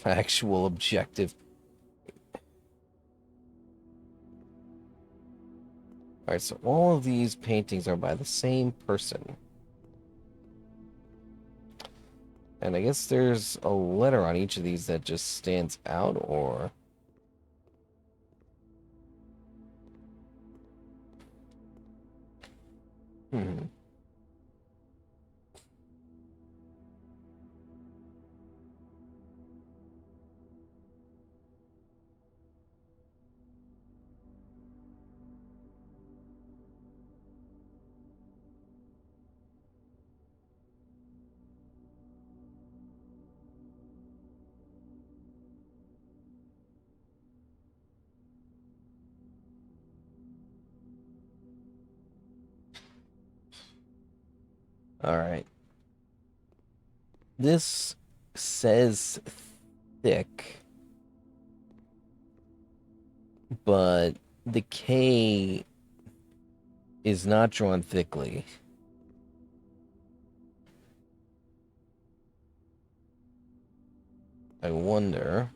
Actual objective. All right, so all of these paintings are by the same person. And I guess there's a letter on each of these that just stands out, or... Hmm. All right. This says thick, but the K is not drawn thickly. I wonder.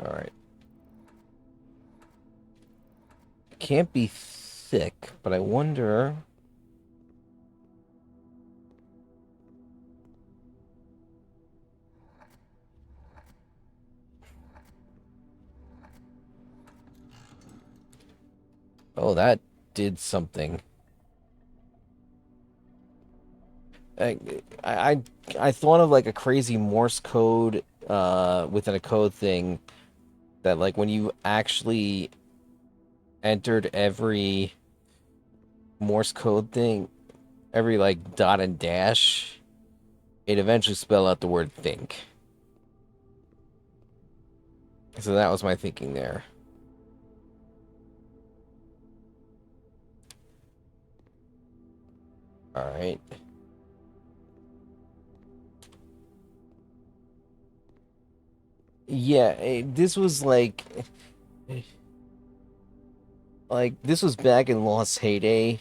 All right. Can't be thick, but I wonder. Oh, that did something. I, I I thought of like a crazy Morse code within a code thing that like when you actually entered every Morse code thing, every like dot and dash, it eventually spelled out the word think. So that was my thinking there. All right. Yeah, this was like this was back in Lost heyday.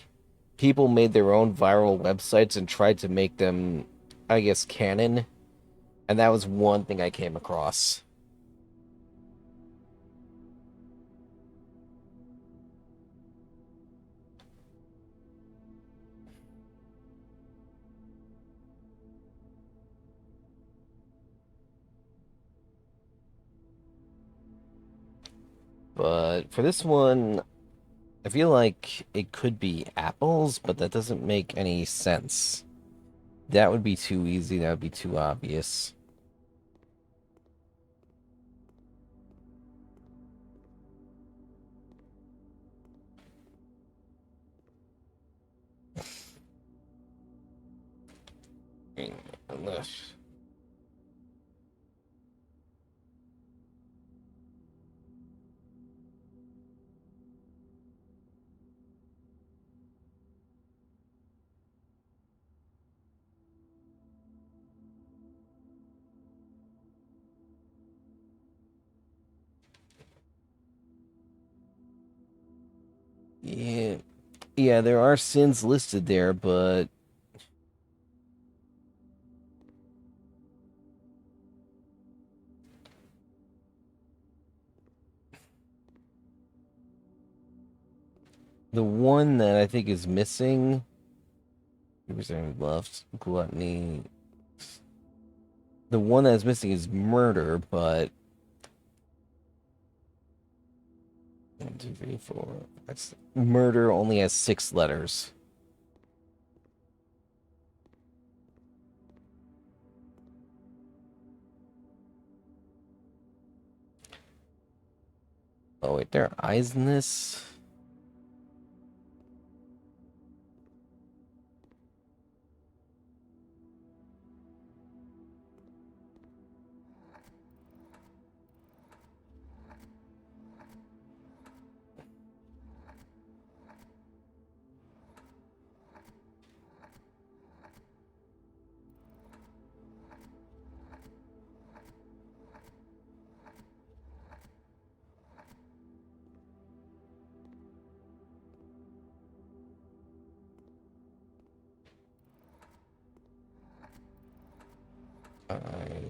People made their own viral websites and tried to make them, I guess, canon. And that was one thing I came across. But for this one, I feel like it could be apples, but that doesn't make any sense. That would be too easy. That would be too obvious. Yeah, yeah, there are sins listed there, but the one that I think is missing, reserved left, gluttony. The one that's missing is murder, but One, two, three, four. That's murder only has 6 letters. Oh wait, there are eyes in this. I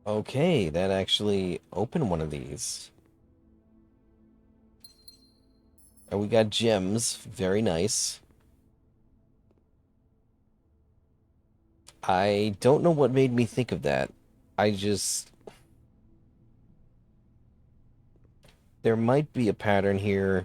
Okay, that actually opened one of these. And we got gems. Very nice. I don't know what made me think of that. I just... There might be a pattern here.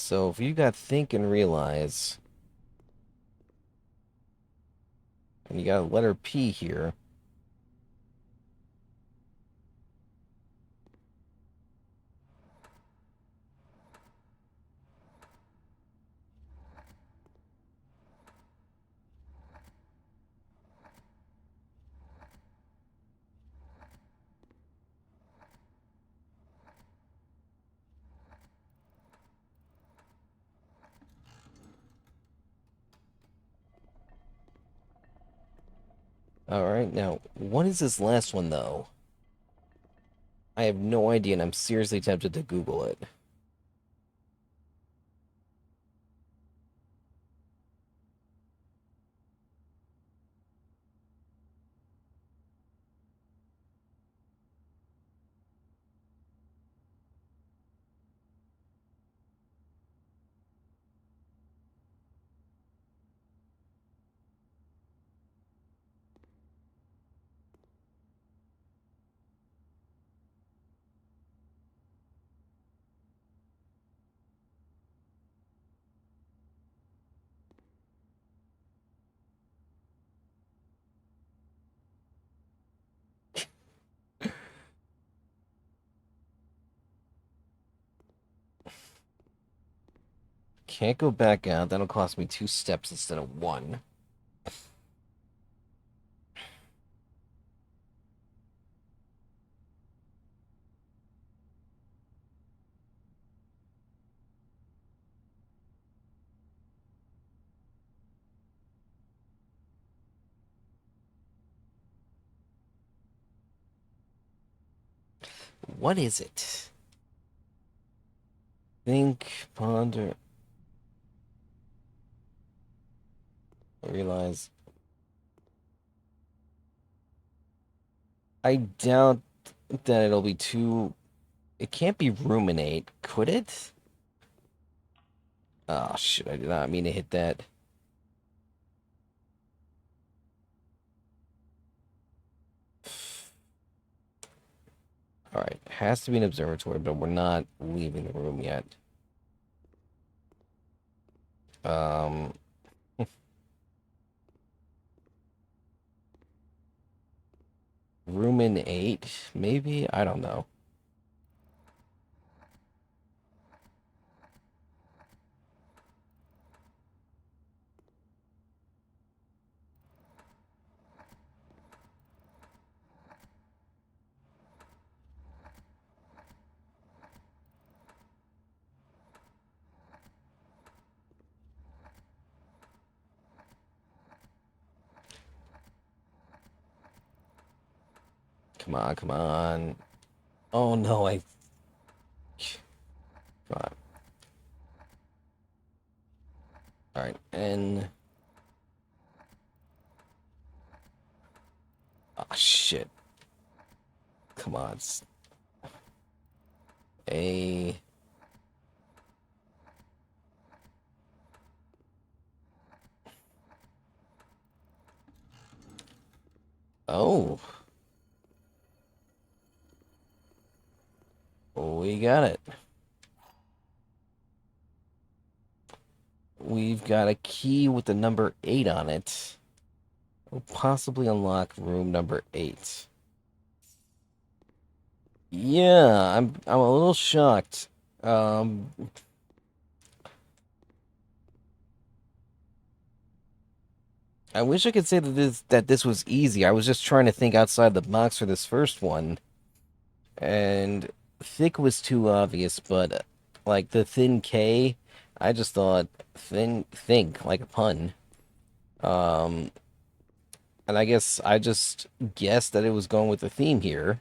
So if you got think and realize, and you got a letter P here, all right, now, what is this last one, though? I have no idea, and I'm seriously tempted to Google it. Can't go back out. That'll cost me 2 steps instead of one. What is it? Think, ponder, realize. I doubt that it'll be too. It can't be ruminate, could it? Oh, shit, I did not mean to hit that. All right, has to be an observatory, but we're not leaving the room yet. Um, room in 8, maybe? I don't know. Come on, come on. Oh no, I Come on. All right, and oh shit! Come on, A. Oh, we got it. We've got a key with the number 8 on it. We'll possibly unlock room number 8. Yeah, I'm a little shocked. Um, I wish I could say that this was easy. I was just trying to think outside the box for this first one, and thick was too obvious, but like the thin K, I just thought think like a pun. Um, and I guess I just guessed that it was going with the theme here.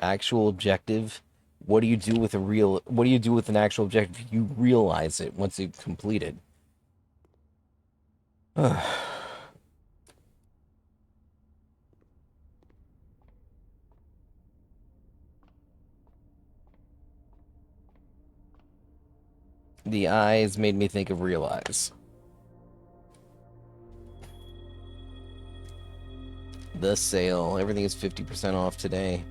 Actual objective. What do you do with what do you do with an actual objective? You realize it once you complete it. The eyes made me think of realize. The sale. Everything is 50% off today.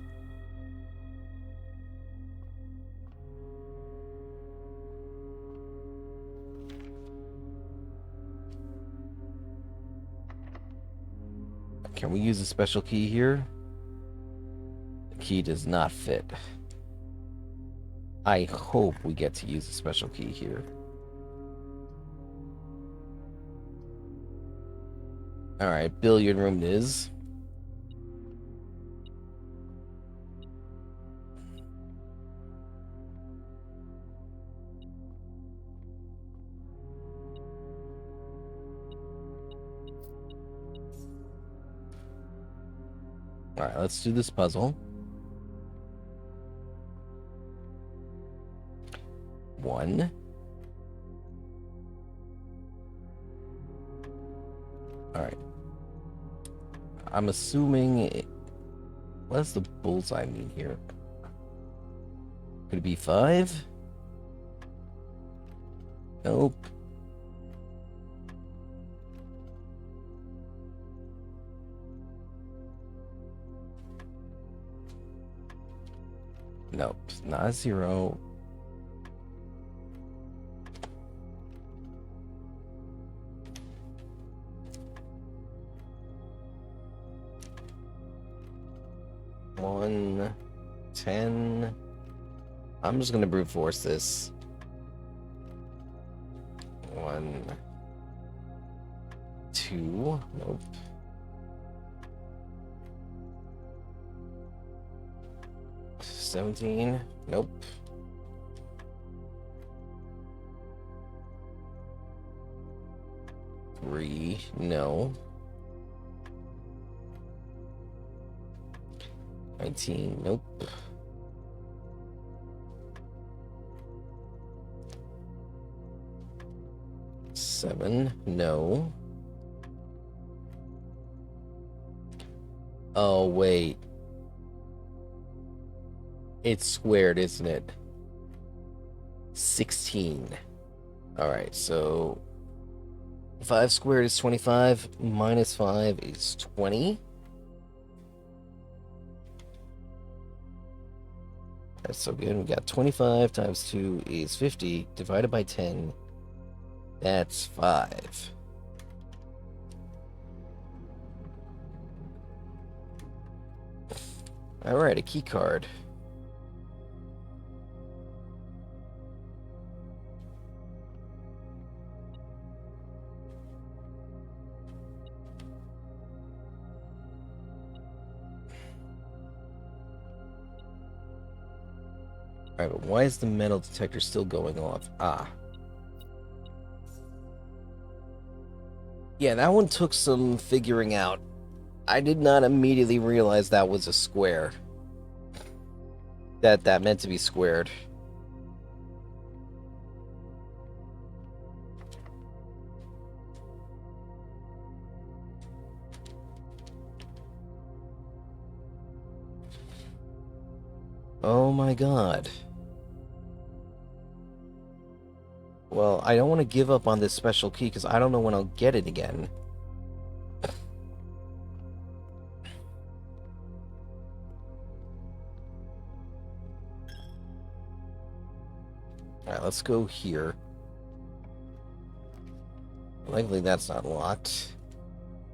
Can we use a special key here? The key does not fit. I hope we get to use a special key here. Alright, billiard room it is. Alright, let's do this puzzle. 1. Alright. I'm assuming... What does the bullseye mean here? Could it be 5? Nope. Nope, not 0. One, 10. I'm just gonna brute force this. 1, 2. Nope. 17. Nope. 3. No. 19. Nope. 7. No. Oh, wait. It's squared, isn't it? 16. Alright, so 5 squared is 25, minus 5 is 20. That's so good. We got 25 times 2 is 50, divided by 10. That's 5. Alright, a key card. Alright, but why is the metal detector still going off? Ah. Yeah, that one took some figuring out. I did not immediately realize that was a square. That meant to be squared. Oh my god. Well, I don't want to give up on this special key because I don't know when I'll get it again. Alright, let's go here. Likely that's not locked.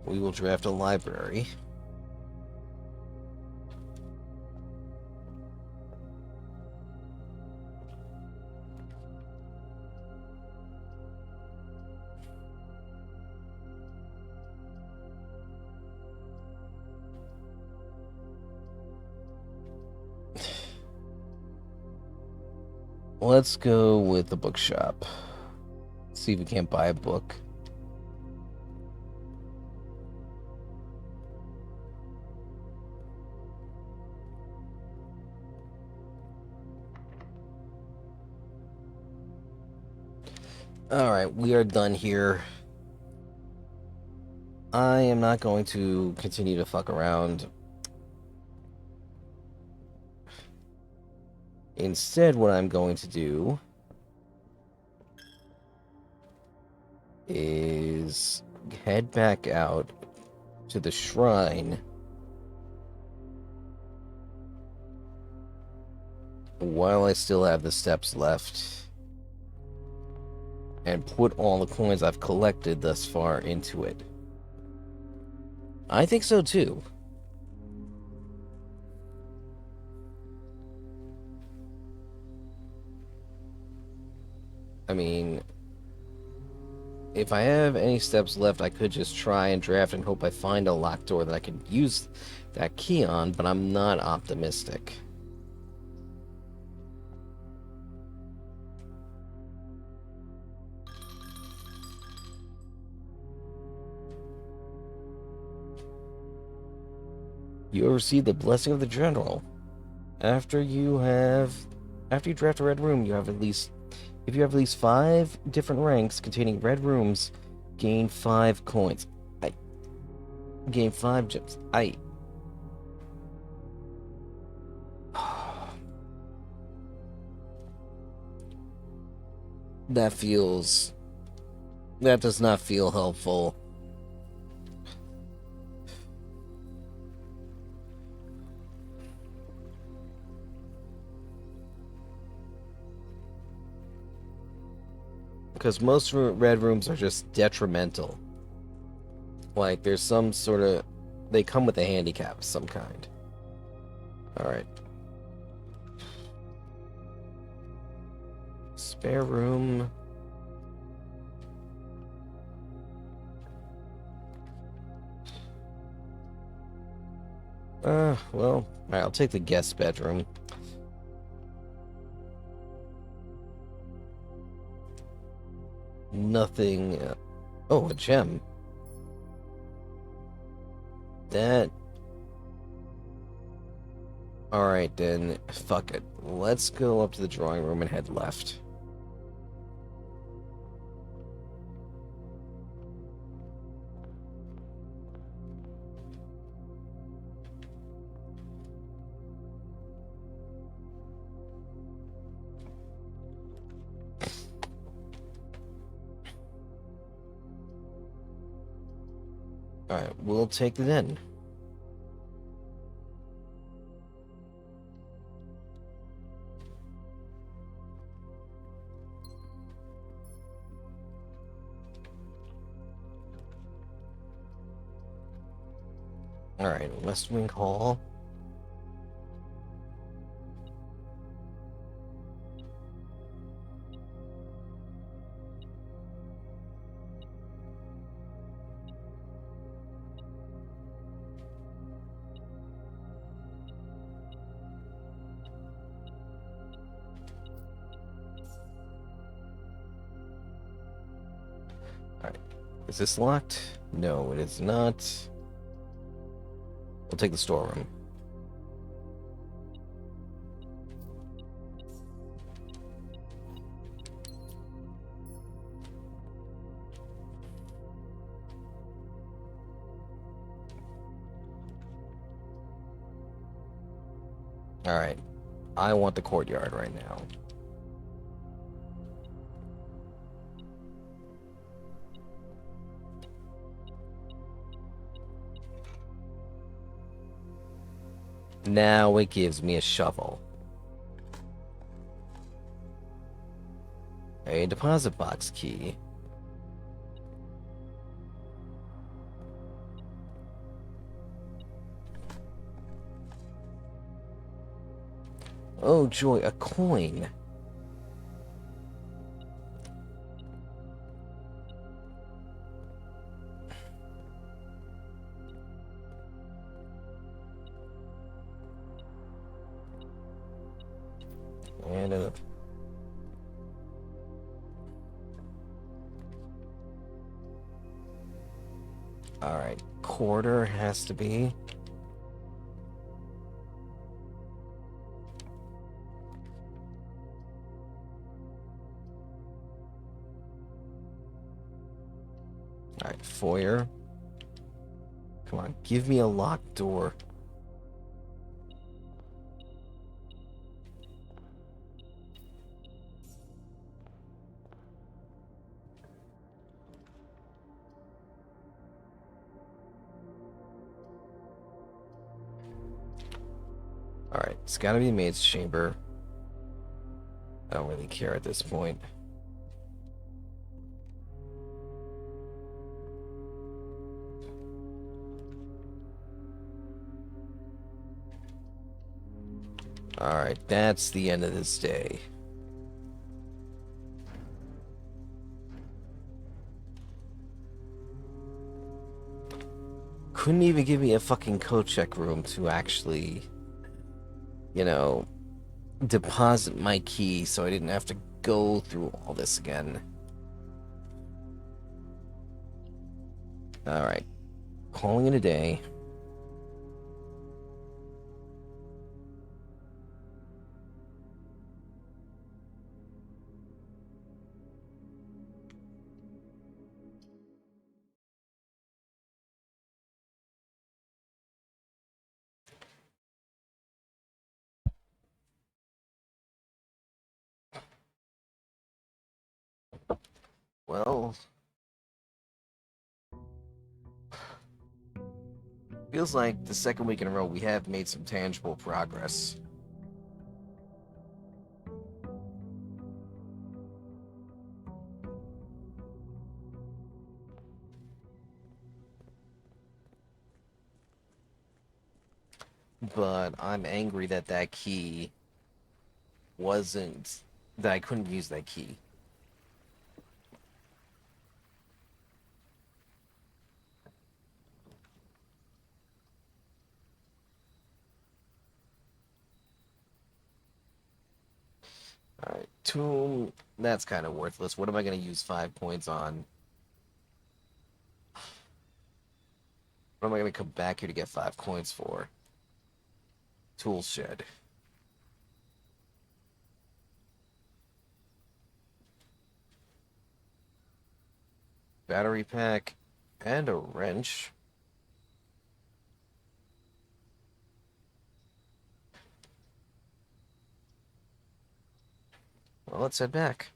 We will draft a library. Let's go with the bookshop. See if we can't buy a book. Alright, we are done here. I am not going to continue to fuck around. Instead, what I'm going to do is head back out to the shrine while I still have the steps left and put all the coins I've collected thus far into it. I think so too. I mean, if I have any steps left, I could just try and draft and hope I find a locked door that I can use that key on, but I'm not optimistic. You have received the blessing of the general. After you draft a red room, if you have at least 5 different ranks containing red rooms, gain 5 coins. I gain 5 gems. That does not feel helpful. Because most red rooms are just detrimental. Like, there's some sort of... They come with a handicap of some kind. Alright. Spare room. Well, alright, I'll take the guest bedroom. Nothing... oh, a gem. That... Alright then, fuck it. Let's go up to the drawing room and head left. Alright, we'll take it in. Alright, West Wing Hall. Alright, is this locked? No, it is not. We'll take the storeroom. Alright. I want the courtyard right now. Now it gives me a shovel. A deposit box key. Oh joy, a coin. And a... Alright, quarter has to be. Alright, foyer. Come on, give me a locked door. Alright, it's gotta be a maid's chamber. I don't really care at this point. Alright, that's the end of this day. Couldn't even give me a fucking code check room to actually, you know, deposit my key so I didn't have to go through all this again. Alright, calling it a day. Well, feels like the second week in a row we have made some tangible progress. But I'm angry that that key wasn't... that I couldn't use that key. Alright, tomb, that's kind of worthless. What am I going to use 5 points on? What am I going to come back here to get 5 coins for? Tool shed. Battery pack and a wrench. Well, let's head back.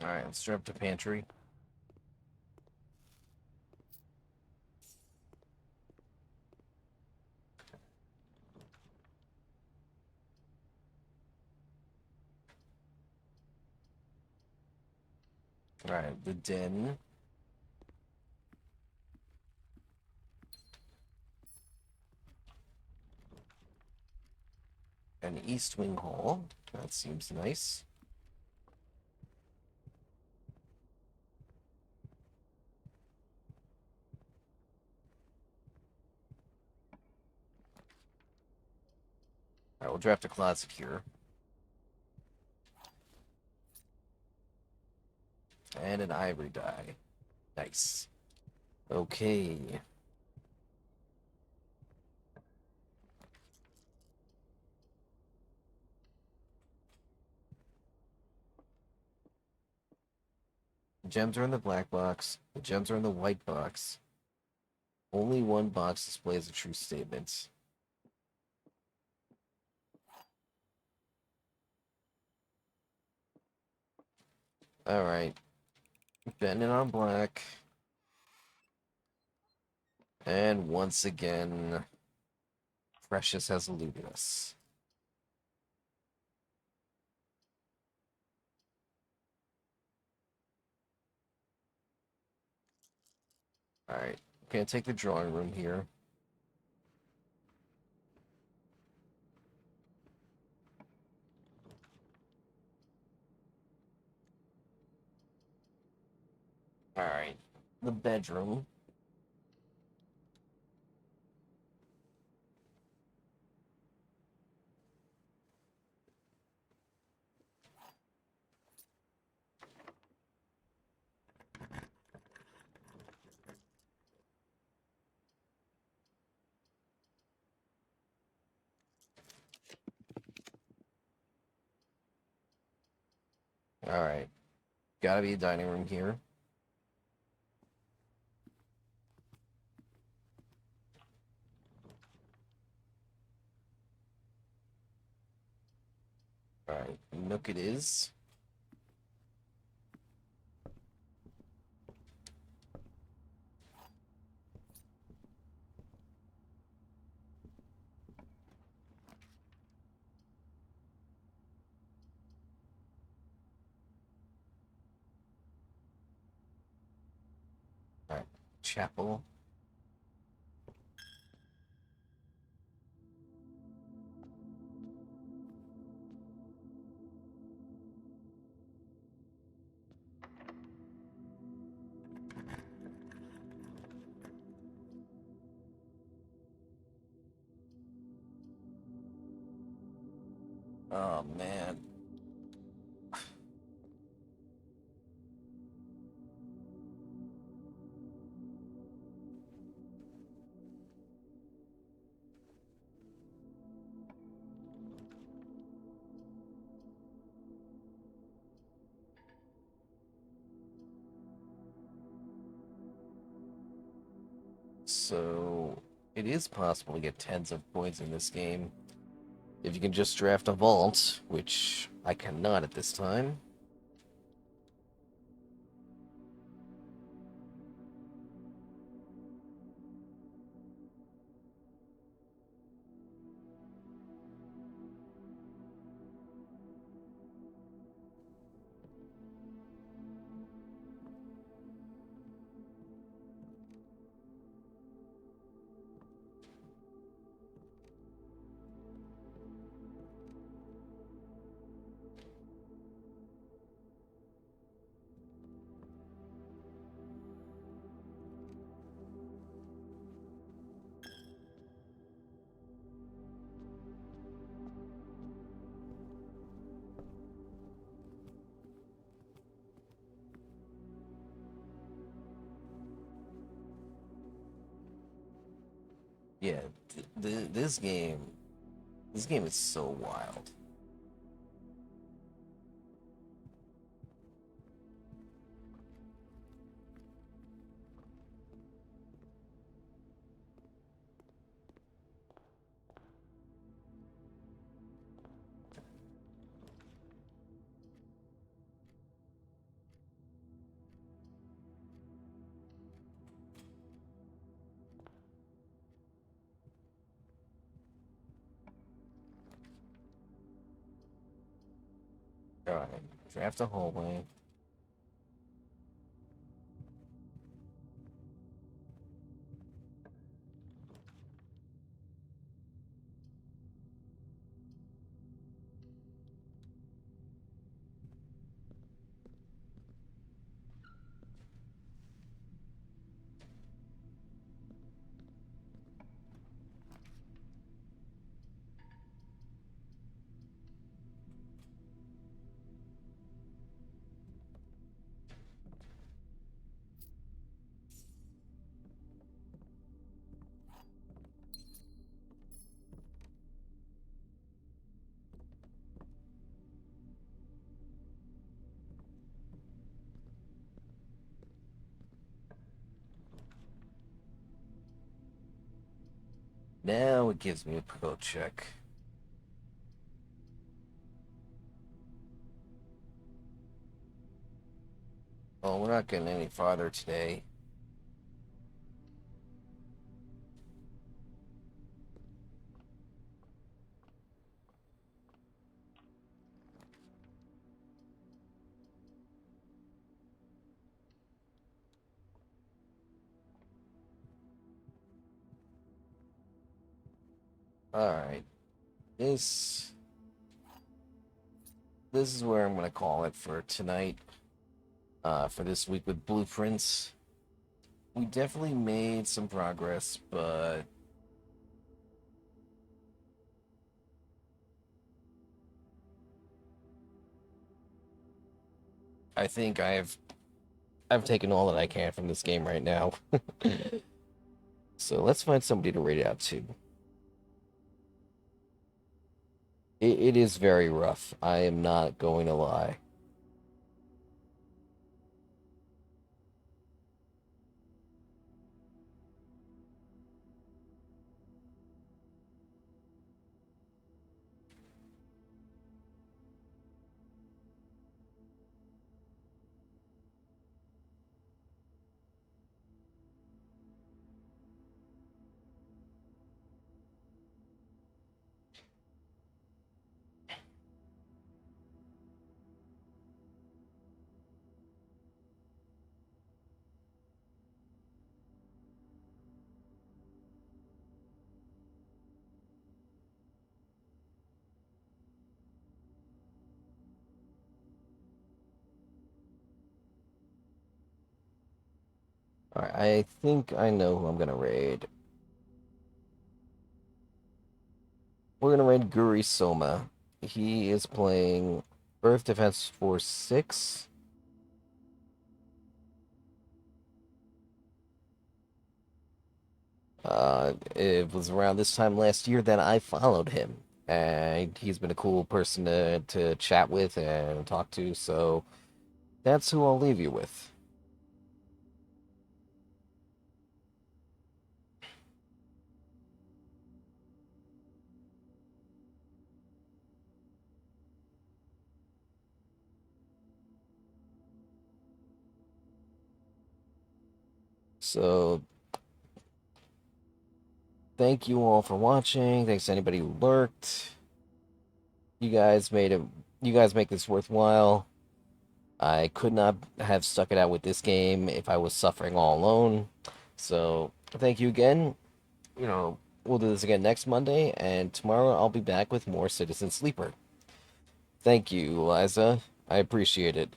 Alright, let's jump to pantry. Alright, the den. An east wing hall. That seems nice. we'll draft a classic here. And an ivory die. Nice. Okay. The gems are in the black box. The gems are in the white box. Only one box displays a true statement. Alright. Bending on black. And once again, Precious has eluded us. Alright. Gonna take the drawing room here. Alright. The bedroom. Alright. Gotta be a dining room here. Alright. Nook it is. Alright. Chapel. Oh, man. So, it is possible to get tens of points in this game if you can just draft a vault, which I cannot at this time. Yeah, this game is so wild. All right, draft a hallway. Now it gives me a pro check. Oh, we're not getting any farther today. All right. This this is where I'm gonna call it for tonight. For this week with blueprints. We definitely made some progress, but I think I've taken all that I can from this game right now. So let's find somebody to rate it out to. It is very rough. I am not going to lie. All right, I think I know who I'm gonna raid. We're gonna raid Guri Soma. He is playing Earth Defense Force 6. It was around this time last year that I followed him, and he's been a cool person to chat with and talk to, so that's who I'll leave you with. So thank you all for watching. Thanks to anybody who lurked. You guys made it. You guys make this worthwhile. I could not have stuck it out with this game if I was suffering all alone. So thank you again. We'll do this again next Monday, and tomorrow I'll be back with more Citizen Sleeper. Thank you, Liza. I appreciate it.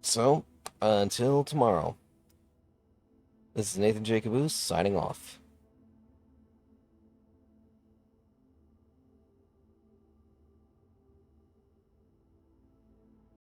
So, until tomorrow, this is Nathan Jacobus signing off.